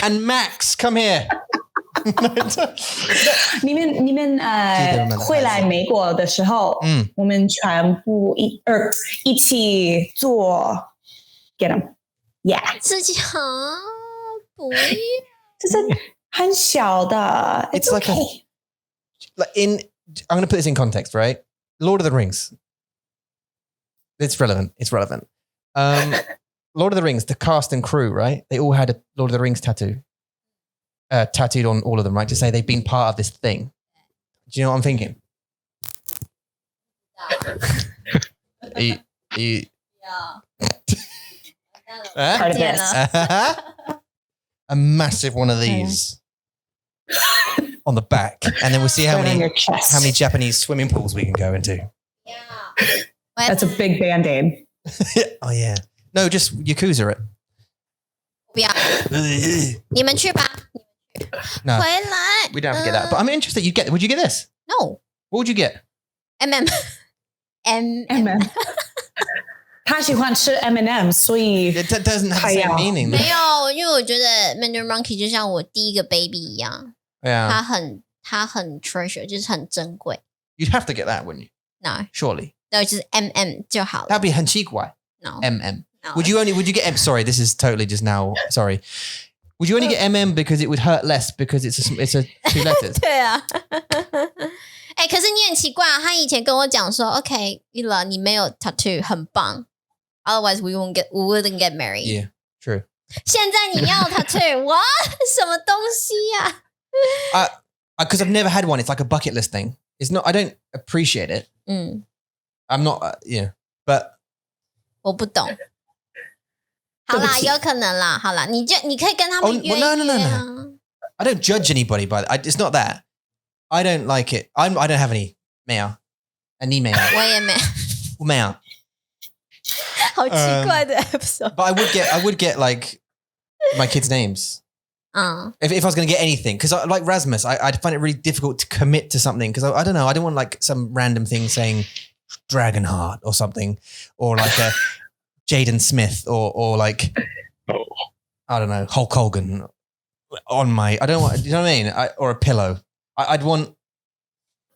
and Max, come here. 你们会来美国的时候，我们全部一起做 get them. Yeah. 自己不要，就是很小的。It's like okay. I'm going to put this in context, right? Lord of the Rings. It's relevant. Lord of the Rings, the cast and crew, right? They all had a Lord of the Rings tattoo. Tattooed on all of them, right? To say they've been part of this thing. Do you know what I'm thinking? Part of this. A massive one of these on the back, and then we'll see how many Japanese swimming pools we can go into. Yeah, that's a big Band-Aid. Oh yeah, no, just Yakuza it. 不要，你们去吧。No, 回来。 we don't have to get that. But I'm interested. Would you get this? No. What would you get? MM. 他喜欢吃 M&M， 所以 it doesn't have the same meaning. 没有，因为我觉得 Mandarin Monkey 就像我第一个 baby 一样， Yeah. 它很 treasure， 就是很珍贵。 You'd have to get that, wouldn't you? No. Surely. 对，就是 MM 就好了。 That'd be 很奇怪. No. MM. No, would you get M? Sorry, this is totally just now. Sorry. Would you only get MM because it would hurt less because it's a 2 letters? 对啊。可是你很奇怪啊，他以前跟我讲说 ，OK， Ela， 你没有 tattoo 很棒 ，otherwise we wouldn't get married. Yeah, true. 现在你要 tattoo， what 什么东西呀？Because I've never had one. It's like a bucket list thing. It's not. I don't appreciate it. I'm not. Yeah, but 我不懂。好啦，有可能啦。好啦，你可以跟他们约一约啊。No. I don't judge anybody by that. It's not that. I don't like it. I don't have any 没有，你没有，我也没有，我没有。好奇怪的 episode. But I would get like my kids' names. If I was going to get anything, because like Rasmus, I'd find it really difficult to commit to something because I don't know. I don't want like some random thing saying Dragonheart or something, or like a Jaden Smith or like I don't know, Hulk Hogan on my. I don't want. You know what I mean? Or a pillow. I'd want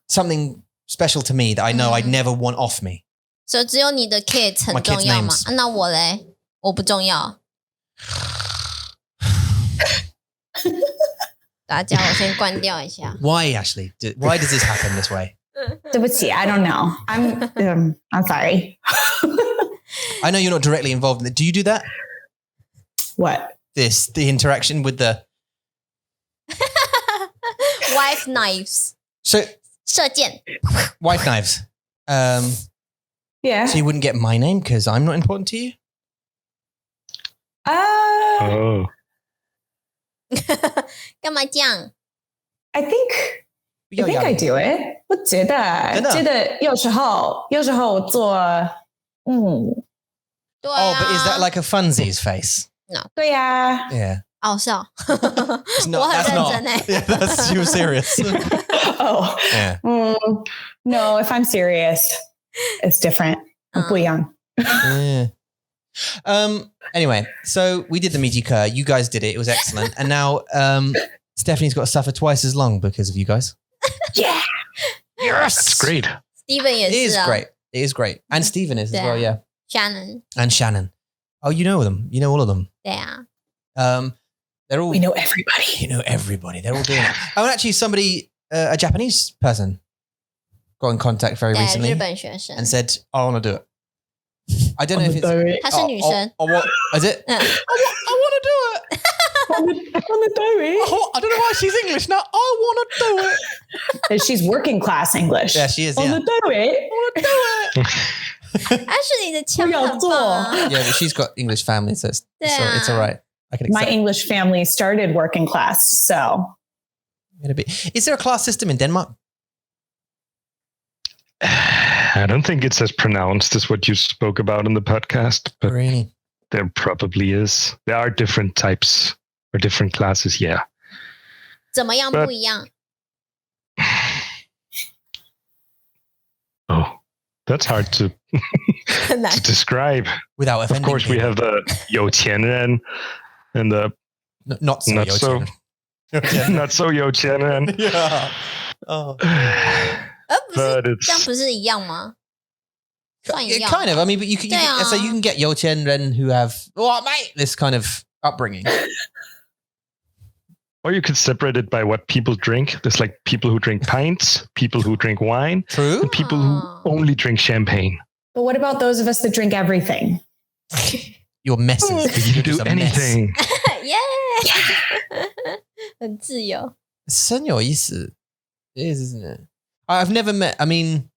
something special to me that I know I'd never want off me. So 只有你的 kids 很重要吗？那我嘞，我不重要。大家，我先关掉一下。Why, Ashley? Why does this happen this way? 对不起 I don't know. I'm sorry. I know you're not directly involved in it. Do you do that? What? The interaction with the wife knives. So 射箭 wife knives. Yeah. So you wouldn't get my name because I'm not important to you? Oh. 干嘛这样？ I think I do it. 我觉得有时候做对啊 Oh, but is that like a funsies face? No. 对呀 Yeah. 哦，是哦， No, 我很 that's 认 not. 真哎。 Yeah, that's you were serious. Oh. Yeah. No, if I'm serious, it's different. 不一样 Yeah. Anyway, so we did the meaty cur. You guys did it. It was excellent. And now Stephanie's got to suffer twice as long because of you guys. Yeah. Yes. That's great. Steven 也 It is 是啊 great. It is great. And Stephen is as well, yeah. Shannon And Shannon. Oh, you know them. You know all of them. 对啊， They're all... We know everybody. You know everybody. They're all doing it. Oh, and actually somebody, a Japanese person got in contact very 对 recently 日本学生 and said, I want to do it. I don't know if it's... 她是女生 what? Is it? I want to do it. I don't know why she's English now. I want to do it. She's working class English. Yeah, she is, yeah. I want to do it. Ashley 的腔很棒啊 Yeah, but she's got English family, so it's all right. I can My accept English family started working class, so it. Is there a class system in Denmark? I don't think it's as pronounced as what you spoke about in the podcast, but Really? there probably is. There are different types or different classes, yeah. 怎么样不一样？ Oh, that's hard to 很难 to describe. Without Of offending course, we people. have the 有钱人 and the Not so. not so Yeah. not so 有钱人. Yeah. Oh. 不是 But 这样 it's 不是一样吗？算一 It 样 kind of. I mean, but you can, They are. so you can get Yotianren who have, what, mate? This kind of upbringing. or you could separate it by what people drink. There's like people who drink pints, people who drink wine, True. and people who only drink champagne. but what about those of us that drink everything? You're messes. You You're do just a mess. anything. 耶，很自由。 It is, isn't it? I've never met, I mean,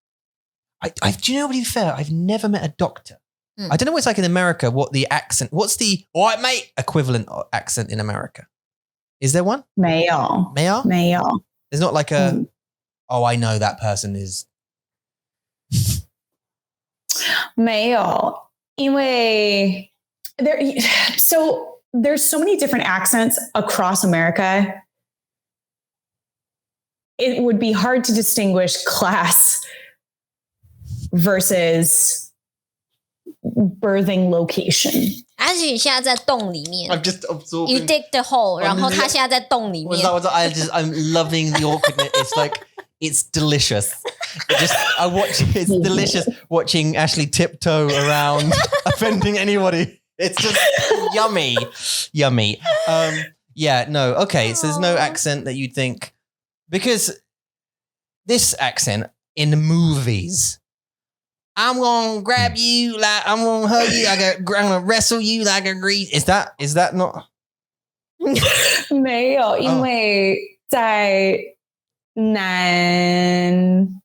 do you know what to be fair? I've never met a doctor. Mm. I don't know what it's like in America, what's the, all right, mate, equivalent accent in America? Is there one? 没有 Mayor? There's not like a, oh, I know that person is. 没有，因为 there's so many different accents across America. It would be hard to distinguish class versus birthing location. Ashley 你现在在洞里面 I'm just absorbing.，You dig the hole，然后他现在在洞里面。 I'm loving the awkwardness. It's like, it's delicious. It's delicious watching Ashley tiptoe around offending anybody. It's just yummy. Yeah, no. Okay. So there's no accent that you'd think, because this accent in the movies, I'm going to grab you like I'm going to hug you. I'm going to wrestle you like a grease. Is that not? 没有，因为在南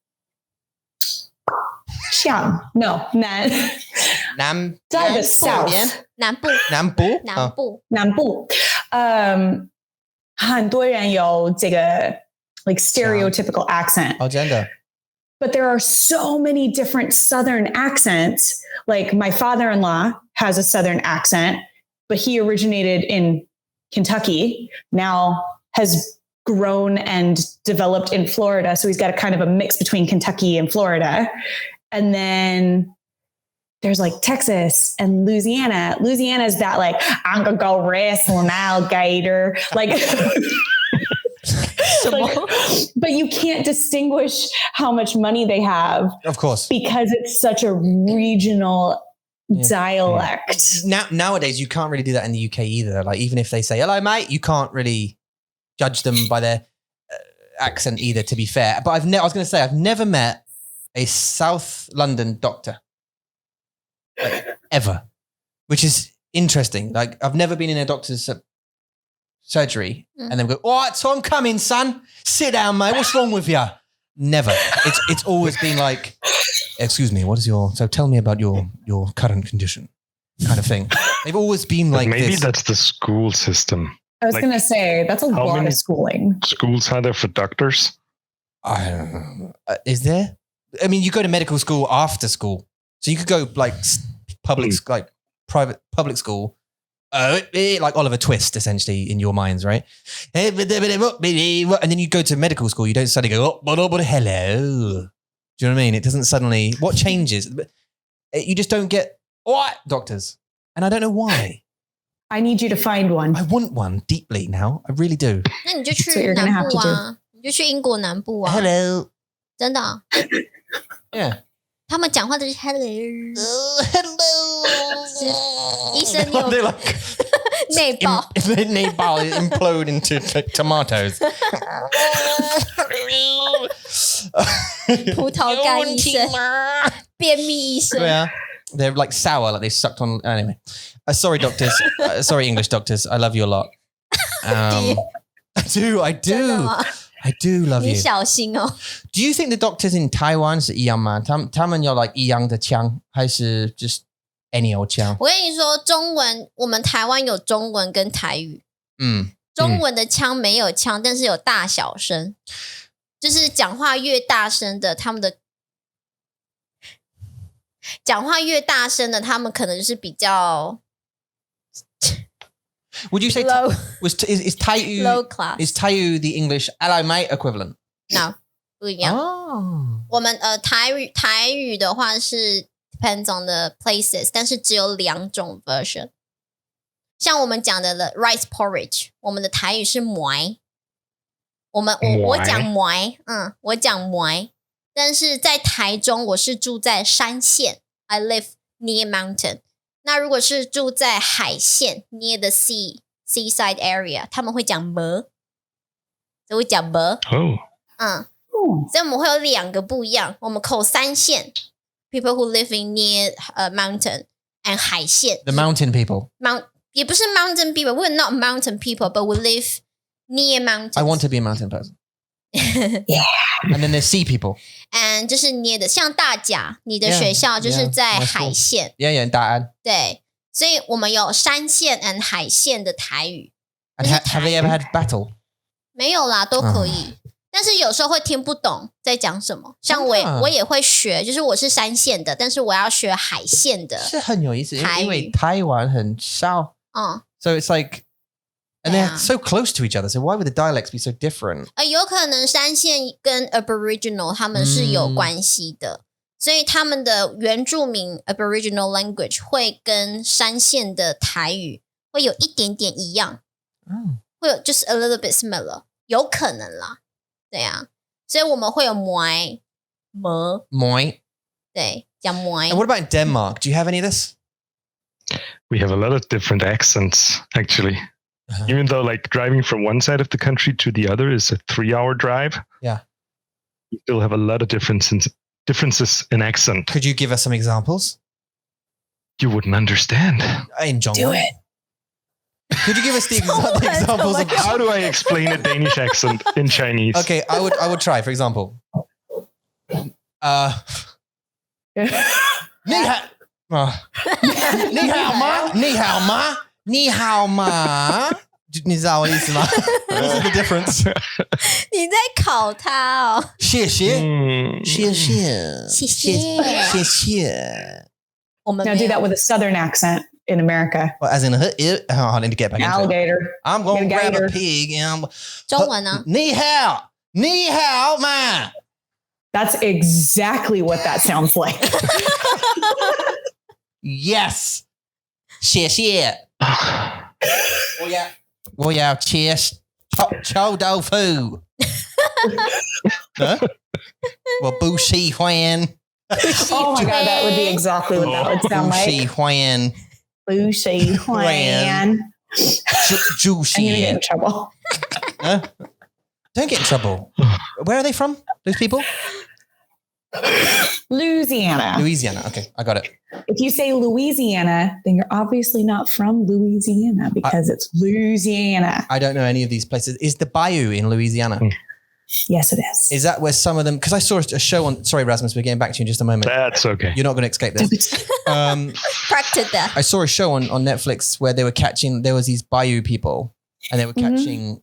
向 no 南在 the south 南部，南部？南部，南部，很多人有这个 like stereotypical accent. Oh, gender. But there are so many different Southern accents. Like my father-in-law has a Southern accent, but he originated in Kentucky, now has grown and developed in Florida. So he's got a kind of a mix between Kentucky and Florida. And then there's like Texas and Louisiana. Louisiana is that like, I'm going to go wrestle an alligator. Like, but you can't distinguish how much money they have. Of course. Because it's such a regional dialect. Nowadays, you can't really do that in the UK either. Like, even if they say, hello, mate, you can't really judge them by their accent either, to be fair. But I was going to say, I've never met a South London doctor. Like, ever. Which is interesting. Like, I've never been in a doctor's surgery and then go, all right, so I'm coming, son. Sit down, mate. What's wrong with you? Never. It's always been like, excuse me, so tell me about your current condition kind of thing. They've always been like maybe this. That's the school system. I was going to say, that's a lot of schooling. Schools are there for doctors? I don't know. Is there? I mean, you go to medical school after school. So you could go like public school. Like Oliver Twist, essentially, in your minds, right? And then you go to medical school. You don't suddenly go, hello. Do you know what I mean? It doesn't suddenly... What changes? You just don't get doctors. And I don't know why. I need you to find one. I want one deeply now. I really do. 那你就去南部啊，你就去英国南部啊。Hello， 真的啊 ？Yeah， 他们讲话都是 hello，hello。医生你有内爆，内爆 implode into tomatoes。葡萄干医生，便秘医生。对啊。They're like sour, like they sucked on. Anyway, sorry, doctors. Sorry, English doctors. I love you a lot. I do love you. 你小心哦。Do you think the doctors in Taiwan 是一样吗？他们有 like 一样的腔，还是 just any old 腔？我跟你说，中文我们台湾有中文跟台语。中文的腔没有腔，但是有大小声，就是讲话越大声的，他们的。讲话越大声的，他们可能就是比较。Would you say low, is Taiyu low class? Is Taiyu the English "hello mate" equivalent? No， 不一样。我们台语的话是 depends on the places， 但是只有2种 version。像我们讲的 rice porridge， 我们的台语是糜。我讲糜，我讲糜。但是在台中，我是住在山县 ，I live near mountain。那如果是住在海线 near the seaside area， 他们会讲么，所以会讲么。所以我们会有2个不一样。我们口3线 ，people who live in near mountain and 海线 ，the mountain people。也不是 mountain people，we're not mountain people，but we live near mountains。 I want to be a mountain person. Yeah. And then there's sea people. And 就是near的，像大甲，你的学校就是在海线。Yeah, 大安。对，所以我们有山线 and 海线的台语。And have they ever had battle? 没有啦，都可以。但是有时候会听不懂在讲什么，像我也会学，就是我是山线的，但是我要学海线的。是很有意思，因为台湾很少。So it's like, and they're so close to each other. So why would the dialects be so different? 有可能山线跟 Aboriginal 他们是有关系的，所以他们的原住民 Aboriginal language 会跟山线的台语会有一点点一样，会有 just a little bit similar， 有可能啦，对啊，所以我们会有糜，对，讲糜。And what about Denmark? Do you have any of this? We have a lot of different accents, actually. Even though like driving from one side of the country to the other is a 3-hour drive. Yeah. You still have a lot of differences in accent. Could you give us some examples? You wouldn't understand. In Zhongwen. Do it. Could you give us the examples of how do I explain a Danish accent in Chinese? Okay, I would try, for example. 你好吗？你知道我意思吗？ This is the difference. 你在考他哦。谢谢。我们 Now do that with a southern accent in America. Well, as in I need to get back into alligator. It. I'm going to grab a pig and 中文呢？你好嘛。 That's exactly what that sounds like. Yes. 谢谢。我要切臭豆腐。我不喜欢。Oh my god, that would be exactly what that would sound like. 不喜欢。不喜欢。I'm gonna get in trouble. Don't get in trouble. Where are they from? Those people? Louisiana. Okay, I got it. If you say Louisiana, then you're obviously not from Louisiana because it's Louisiana. I don't know any of these places. Is the bayou in Louisiana? Yes, it is. Is that where some of them? Because I saw a show on. Sorry, Rasmus, we're getting back to you in just a moment. That's okay. You're not going to escape this. That. I saw a show on Netflix where they were catching. There was these Bayou people, and they were catching.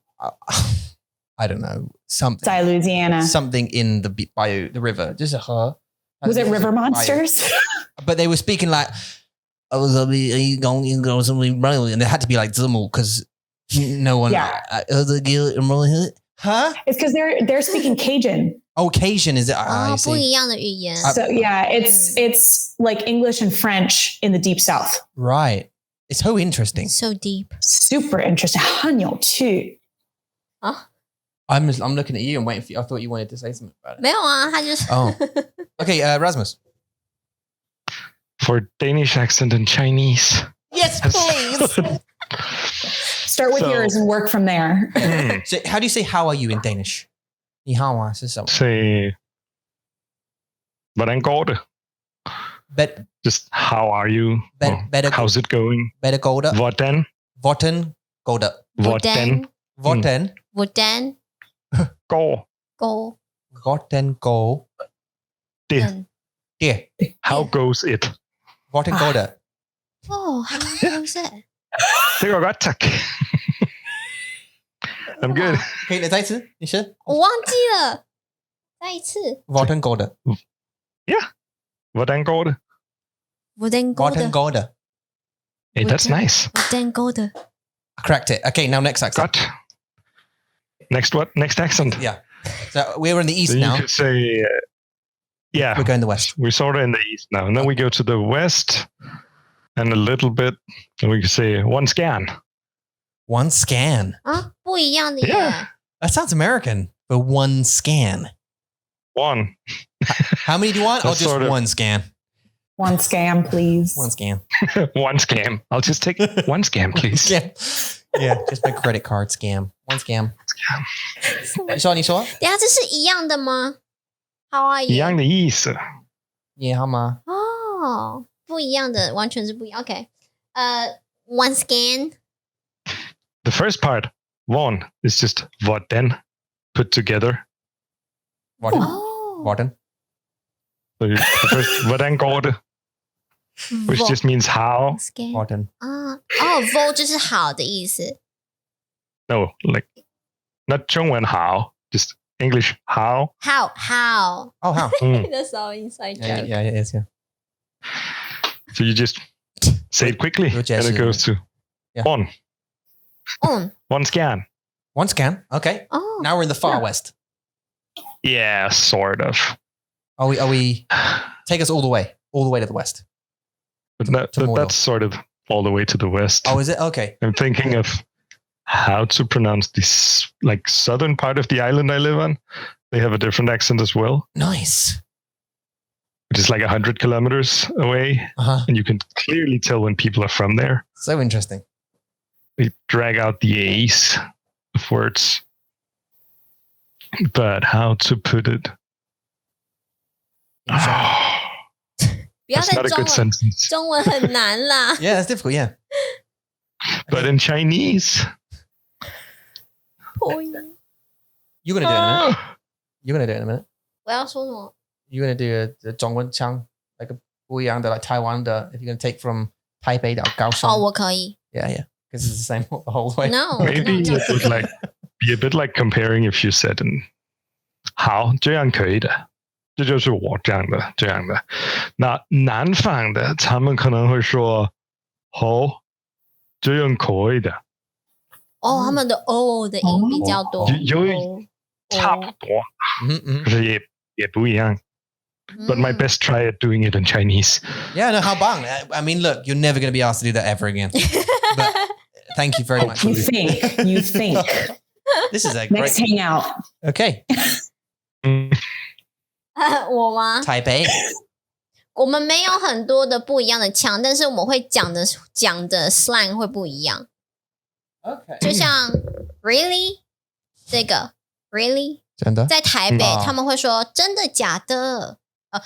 I don't know something. Louisiana. Something in the Bayou, the river. Just a her. Was it river monsters? But they were speaking like, and it had to be like Zimmel because no one. Yeah. Huh? It's because they're speaking Cajun. Oh, Cajun is it? I see. 不一样的语言. So yeah, it's like English and French in the deep south. Right. It's so interesting. So deep. Super interesting. 很有趣. I'm looking at you and waiting for you. I thought you wanted to say something about it. 没有啊，他就是 Oh. Okay, Rasmus. For Danish accent and Chinese. Yes, please. Start with yours and work from there. So how do you say how are you in Danish? 你好啊是什么? Say, hvordan går det? Just how are you? How's it going? Better går det. Hvordan? Hvordan går det. Hvordan? Hvordan Går. Hvordan går det. det. How goes it? Hvordan går det. Oh, how goes it? Det går godt, tak. I'm good. Okay, 再一次你是我忘记了，再一次。Hvordan går det. Yeah. Hvordan går det? Hvordan går det. Hvordan går det. Hey, that's nice. Hvordan går det. Correct it. Okay, now next accent. Got. Next what? Next accent. Yeah. So we're in the east so now. You could say, yeah. We're going the west. We're sort of in the east now. And then we go to the west and a little bit. And we could say one scan. One scan. 啊，不一样的耶。Yeah. That sounds American. But one scan. One. How many do you want? Or That's just sort of- one scan? One scam, please. One scan. One scam. I'll just take one scam, please. Scam. Yeah, just my credit card scam. One scam. 你说等一下这是一样的吗 ？How are you？ 一样的意思。你好吗？哦，不一样的，完全是不一样。OK，one scan。 The first part, one, is just hvordan put together. Hvordan. Oh. Hvordan. So the first, hvordan går det? Which just means how. Scan. Hvordan. 啊，哦 ，vo 就是好的意思。 No, like, not 中文好, just English how. How? Oh, how? That's all inside Yeah, joke. yeah, it is, yeah. So you just say it quickly and it goes to one. One scan. One scan. Okay. Oh. Now we're in the far west. Yeah, sort of. Are we take us all the way to the west? But that's sort of all the way to the west. Oh, is it? Okay. I'm thinking of how to pronounce this, like, southern part of the island I live on. They have a different accent as well. Nice. Which is like 100 kilometers away. Uh-huh. And you can clearly tell when people are from there. So interesting. They drag out the A's of words. But how to put it? That's not a good sentence. 中文很难啦。 Yeah, that's difficult, yeah. But in Chinese... You're going to do it in a minute. You're going to do it in a minute. 我要说什么 You're going to do a 中文腔, like a 不一样的, like Taiwan 的, if you're going to take from Taipei to Kaohsiung. 哦，我可以。 Yeah, yeah. Because it's the same the whole way. No. Maybe it would like be a bit like comparing if you said in 好，这样可以的。这就是我这样的，这样的。那南方的他们可能会说好，这样可以的。哦，他们的 o 的音比较多。有差不多，可是也不一样。But my best try at doing it in Chinese. Yeah, no, how bang. I mean, look, you're never going to be asked to do that ever again. But thank you very much. You think. This is a great... Next hangout. Okay. 我吗？台北。我们没有很多的不一样的腔，但是我们会讲的 slang 会不一样。Okay. 就像 really 这个 really 真的在台北他们会说真的假的不，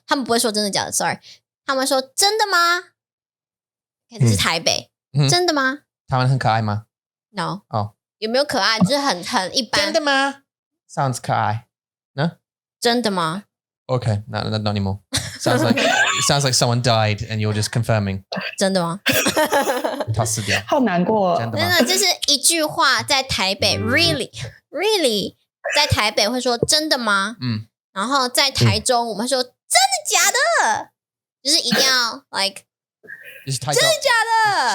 他们不会说真的假的 sorry 他们说真的吗？可是是台北真的吗？台湾很可爱吗？ No 哦，有没有可爱？就是很一般。真的吗？ Sounds 可爱 No? 真的吗 Okay, no, not anymore. Sounds like someone died and you're just confirming. 真的吗他死掉好难过真的吗真的就是一句话在台北 really 在台北会说真的吗然后在台中我们会说真的假的就是一定要 like 就是真的假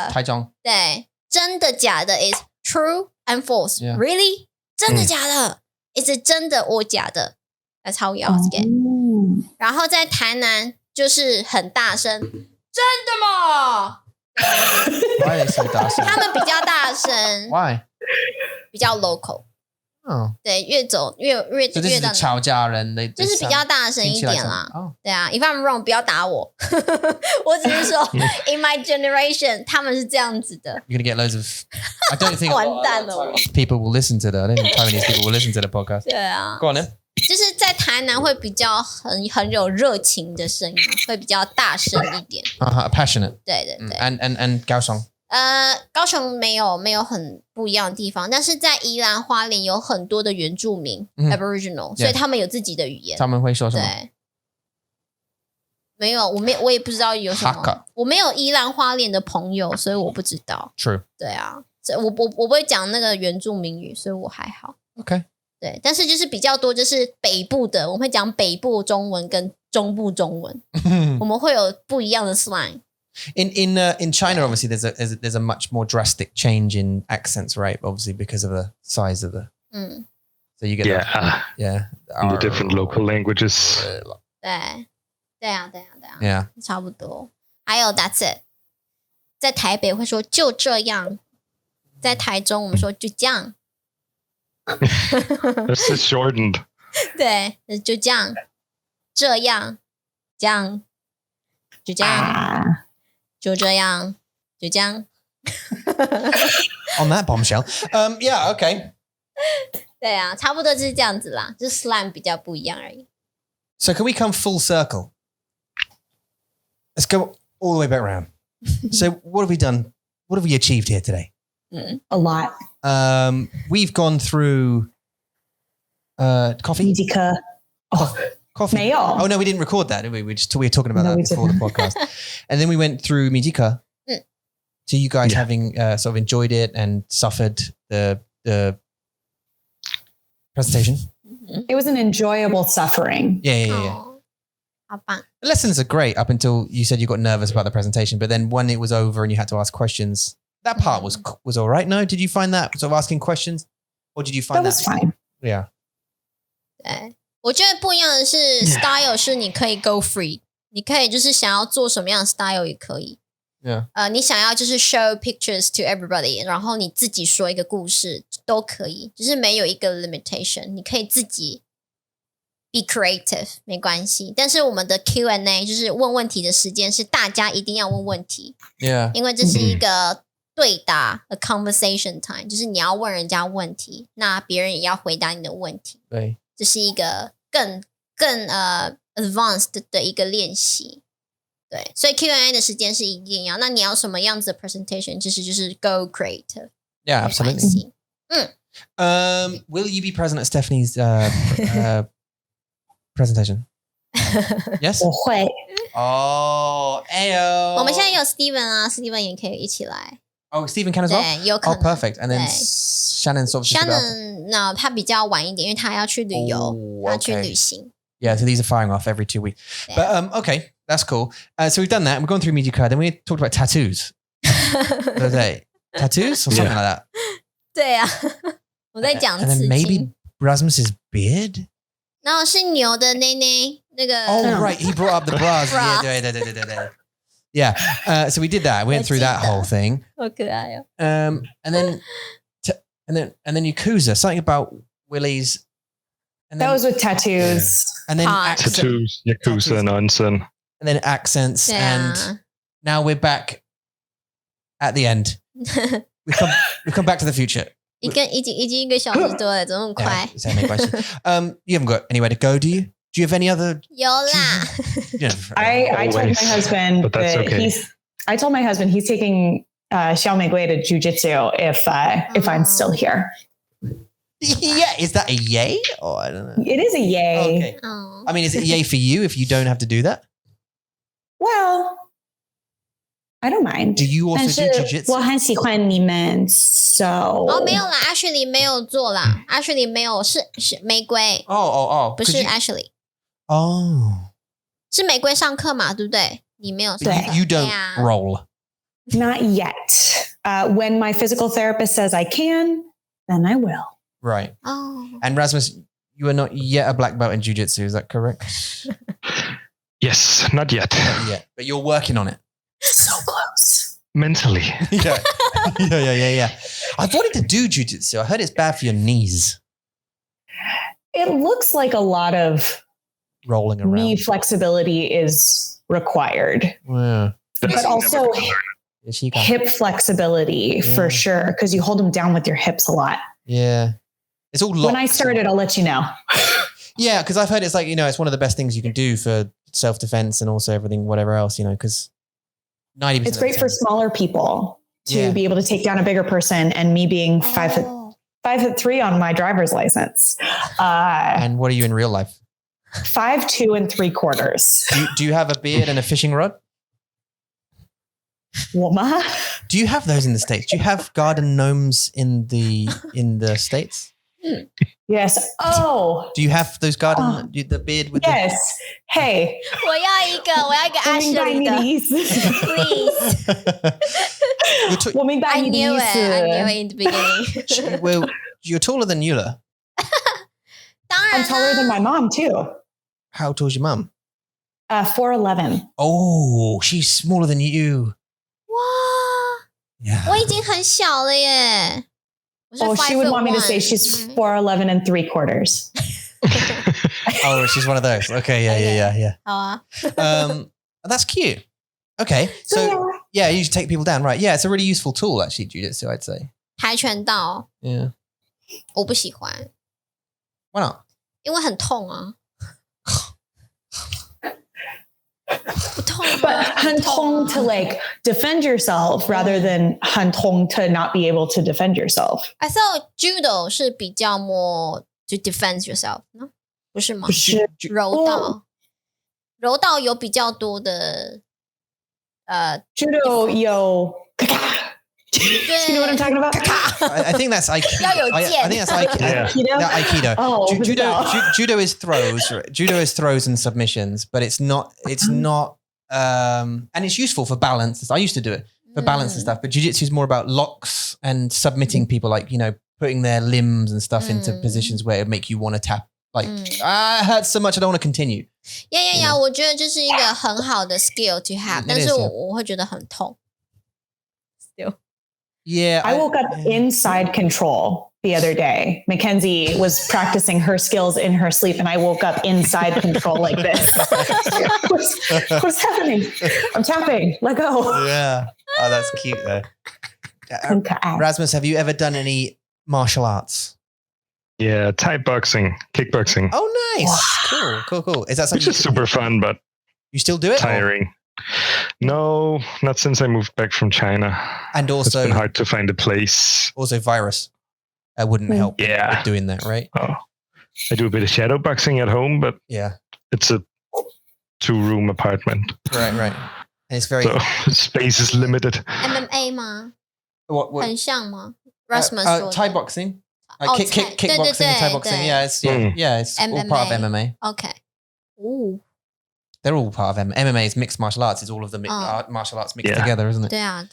的台中对真的假的 is true and false Yeah. really 真的假的 is it 真的 or 假的 that's how we ask it 然后在台南就是很大声真的吗 Why are they so 大声他们比较大声 Why? 比较 local Oh. 对越走越到吵架人就是比较大声一点啦对啊 if I'm wrong 不要打我我只是说 in my generation 他们是这样子的 You're gonna get loads of I don't think 完蛋了我 people will listen to that I don't think Taiwanese people will listen to the podcast 对啊 Go on then 就是在台南会比较很有热情的声音会比较大声一点passionate 对对对and 高雄高雄没有很不一样的地方但是在宜兰花莲有很多的原住民Aboriginal 所以他们有自己的语言他们会说什么对没有我也不知道有什么我没有宜兰花莲的朋友所以我不知道 True 对啊所以我不会讲那个原住民语所以我还好 Okay 对但是就是比较多就是北部的我们会讲北部中文跟中部中文我们会有不一样的 slang In China, obviously, there's a much more drastic change in accents, right? Obviously, because of the size of the. So you get the different local languages. 对啊，差不多。还有 That's it， 在台北会说就这样，在台中我们说就这样。This is shortened. 对，就这样，这样，这样，就这样。就这样 On that bombshell, yeah, okay. 对啊，差不多就是这样子啦，就是 slang 比较不一样而已。So can we come full circle? Let's go all the way back around. So what have we done? What have we achieved here today? A lot. We've gone through coffee. Coffee. 没有 Oh no, we didn't record that, did we? We were talking about that before the podcast. And then we went through Mijika. So you guys having sort of enjoyed it and suffered the presentation? It was an enjoyable suffering. Yeah. 好棒 The lessons are great up until you said you got nervous about the presentation, but then when it was over and you had to ask questions, that part was all right. No, did you find that sort of asking questions, or did you find that was fine? Yeah. 对，我觉得不一样的是 style 是你可以 go free， 你可以就是想要做什么样的 style 也可以。你想要就是 show pictures to everybody， 然后你自己说一个故事都可以，就是没有一个 limitation， 你可以自己 be creative 没关系。但是我们的 Q&A 就是问问题的时间是大家一定要问问题，因为这是一个对答 a conversation time， 就是你要问人家问题，那别人也要回答你的问题。对，这是一个更advanced 的一个练习。对，所以 Q&A 的时间是一定要。那你要什么样子的 presentation？ 就是 go creative。 Yeah, absolutely. Will you be present at Stephanie's presentation? Yes. 我会。Oh, ayo. 我们现在有 Steven 啊 ，Steven 也可以一起来。Oh, Steven can as well? 对，有可能。Oh, perfect. And then Shannon sort of Shannon, no, 他比较晚一点，因为他要去旅游，他去旅行。Yeah, so these are firing off every 2 weeks. Yeah. But okay, that's cool. So we've done that. We've gone through media card. Then we talked about tattoos. The other day. Tattoos or something like that. 对啊，我在讲刺 And 青。then maybe Rasmus's beard? 然后是牛的内内那个。Oh, right. He brought up the bras. Yeah. So we did that. We went through that whole thing. 好可爱哦。And then Yakuza, something about Willie's. And then, that was with tattoos. And then tattoos, Yakuza and Unsen. And then accents. Yeah. And now we're back at the end. we come back to the future. 已经1个小时多了，怎么那么快？ You haven't got anywhere to go, do you? Do you have any other? 有啦。I told my husband that I told my husband he's taking Xiao Meigui to jiu-jitsu if I'm still here. Yeah, is that a yay? Or I don't know. It is a yay. Okay. I mean, is it a yay for you if you don't have to do that? Well, I don't mind. Do you also do jiu-jitsu? 我很喜欢你们 so 没有啦 Ashley 没有做啦 Ashley 没有是玫瑰不是 Ashley 是玫瑰上课嘛对不对你没有 You don't roll Not yet. When my physical therapist says I can, then I will. Right. And Rasmus, you are not yet a black belt in jiu-jitsu, is that correct? Yes, not yet. Not yet, but you're working on it. So close. Mentally. Yeah. I've wanted to do jiu-jitsu. I heard it's bad for your knees. It looks like a lot of rolling around. Knee flexibility is required. Yeah. But also hip flexibility for sure, because you hold them down with your hips a lot. Yeah. It's all locked. When I started, I'll let you know. Yeah, because I've heard it's like, it's one of the best things you can do for self-defense and also everything, whatever else, because 90% it's great for smaller people to be able to take down a bigger person, and me being 5'3" on my driver's license. And what are you in real life? 5'2"3/4. Do you have a beard and a fishing rod? What? Do you have those in the States? Do you have garden gnomes in the States? Yes. Oh. Do you have ththose garden the beard with Yes. Hey. 我要一个 Ashley 的 Please 我明白你的意思 I knew it in the beginning Well, you're taller than Eula. I'm taller than my mom too. How tall is your mom? 4'11". Oh, she's smaller than you. 哇 Yeah. 我已经很小了耶 Oh, she would want me to say she's 4'11" 3/4. Oh, she's one of those. Okay, yeah. 好啊 That's cute. Okay, so yeah, you take people down, right? Yeah, it's a really useful tool actually, jiu-jitsu, I'd say. 跆拳道 Yeah. 我不喜欢 Why not? 因为很痛啊不痛 But 很痛 to like defend yourself rather than 很痛 to not be able to defend yourself. I thought judo 是比较 more to defend yourself 不是吗柔道有比较多的judo 有 You know what I'm talking about? I think that's Aikido. I think that's Aikido. Aikido. Oh, Judo is throws. Right? Judo is throws and submissions, but it's not. And it's useful for balance. I used to do it for balance and stuff. But jiu-jitsu is more about locks and submitting people, like putting their limbs and stuff into positions where it make you want to tap. Like it hurts so much, I don't want to continue. Yeah. 我觉得这是一个很好的 skill to have， 但是我会觉得很痛。Still. Yeah, I woke up inside control the other day. Mackenzie was practicing her skills in her sleep, and I woke up inside control like this. What's happening? I'm tapping. Let go. Yeah. Oh, that's cute though. Rasmus, have you ever done any martial arts? Yeah, Thai boxing, kickboxing. Oh, nice. Wow. Cool. Is that something? Which is super fun, but you still do it? Tiring. No, not since I moved back from China. And also, it's been hard to find a place. Also, virus. I wouldn't help with doing that, right? Oh, I do a bit of shadow boxing at home, but it's a 2-room apartment. Right. And it's very space is limited. MMA 吗？ What? 很像吗 Rasmus Thai boxing. Like kickboxing and Thai boxing. Yeah, it's all part of MMA. Okay. Ooh. They're all part of MMA. Is mixed martial arts. It's all of the martial arts mixed together, isn't it? 对啊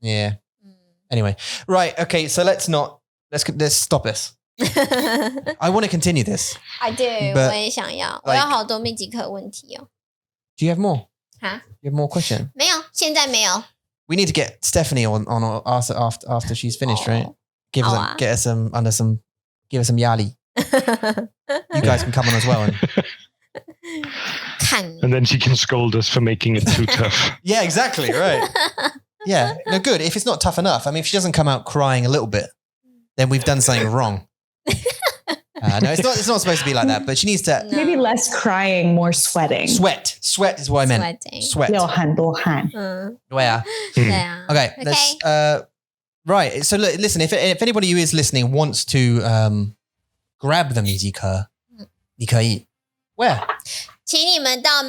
Yeah. Anyway, right. Okay. So let's stop this. I want to continue this. I do. 我也想要。我有好多密集课问题哦。Do you have more? Huh? You have more questions? 没有，现在没有。We need to get Stephanie on after she's finished, right? Give us some yali. You guys can come on as well. And then she can scold us for making it too tough. Yeah, exactly. Right. Yeah. No, good. If it's not tough enough, I mean, if she doesn't come out crying a little bit, then we've done something wrong. No, it's not supposed to be like that, but she needs to. Maybe less crying, more sweating. Sweat is what I meant. Sweat. 流很多汗。对啊。Okay. Right. So look, listen, if anybody who is listening wants to grab the 密集课，你可以 where？ 请你们到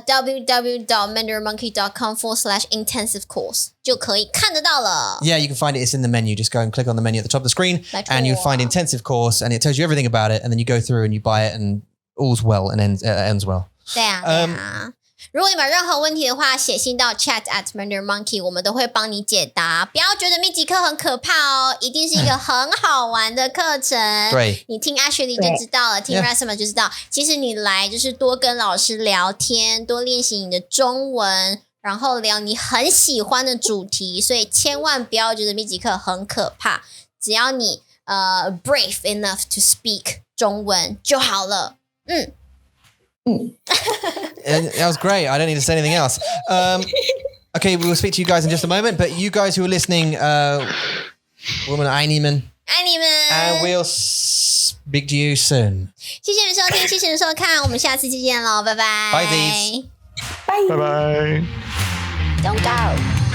www.mandarinmonkey.com/intensive course 就可以看得到了。Yeah, you can find it. It's in the menu. Just go and click on the menu at the top of the screen, and you find intensive course, and it tells you everything about it. And then you go through and you buy it, and all's well and ends well. 对啊。如果你们有任何问题的话，写信到 chat@mandarinmonkey， 我们都会帮你解答。不要觉得密集课很可怕哦，一定是一个很好玩的课程。对，你听 Ashley 就知道了，听 Rasmus 就知道。其实你来就是多跟老师聊天，多练习你的中文，然后聊你很喜欢的主题。所以千万不要觉得密集课很可怕，只要你brave enough to speak 中文就好了。That was great. I don't need to say anything else. Okay, we will speak to you guys in just a moment. But you guys who are listening, woman, 爱你们，爱你们 and we'll speak to you soon. 谢谢你收听，谢谢你收看，我们下次再见喽，拜拜。Bye, these. Bye. Bye bye. Don't go.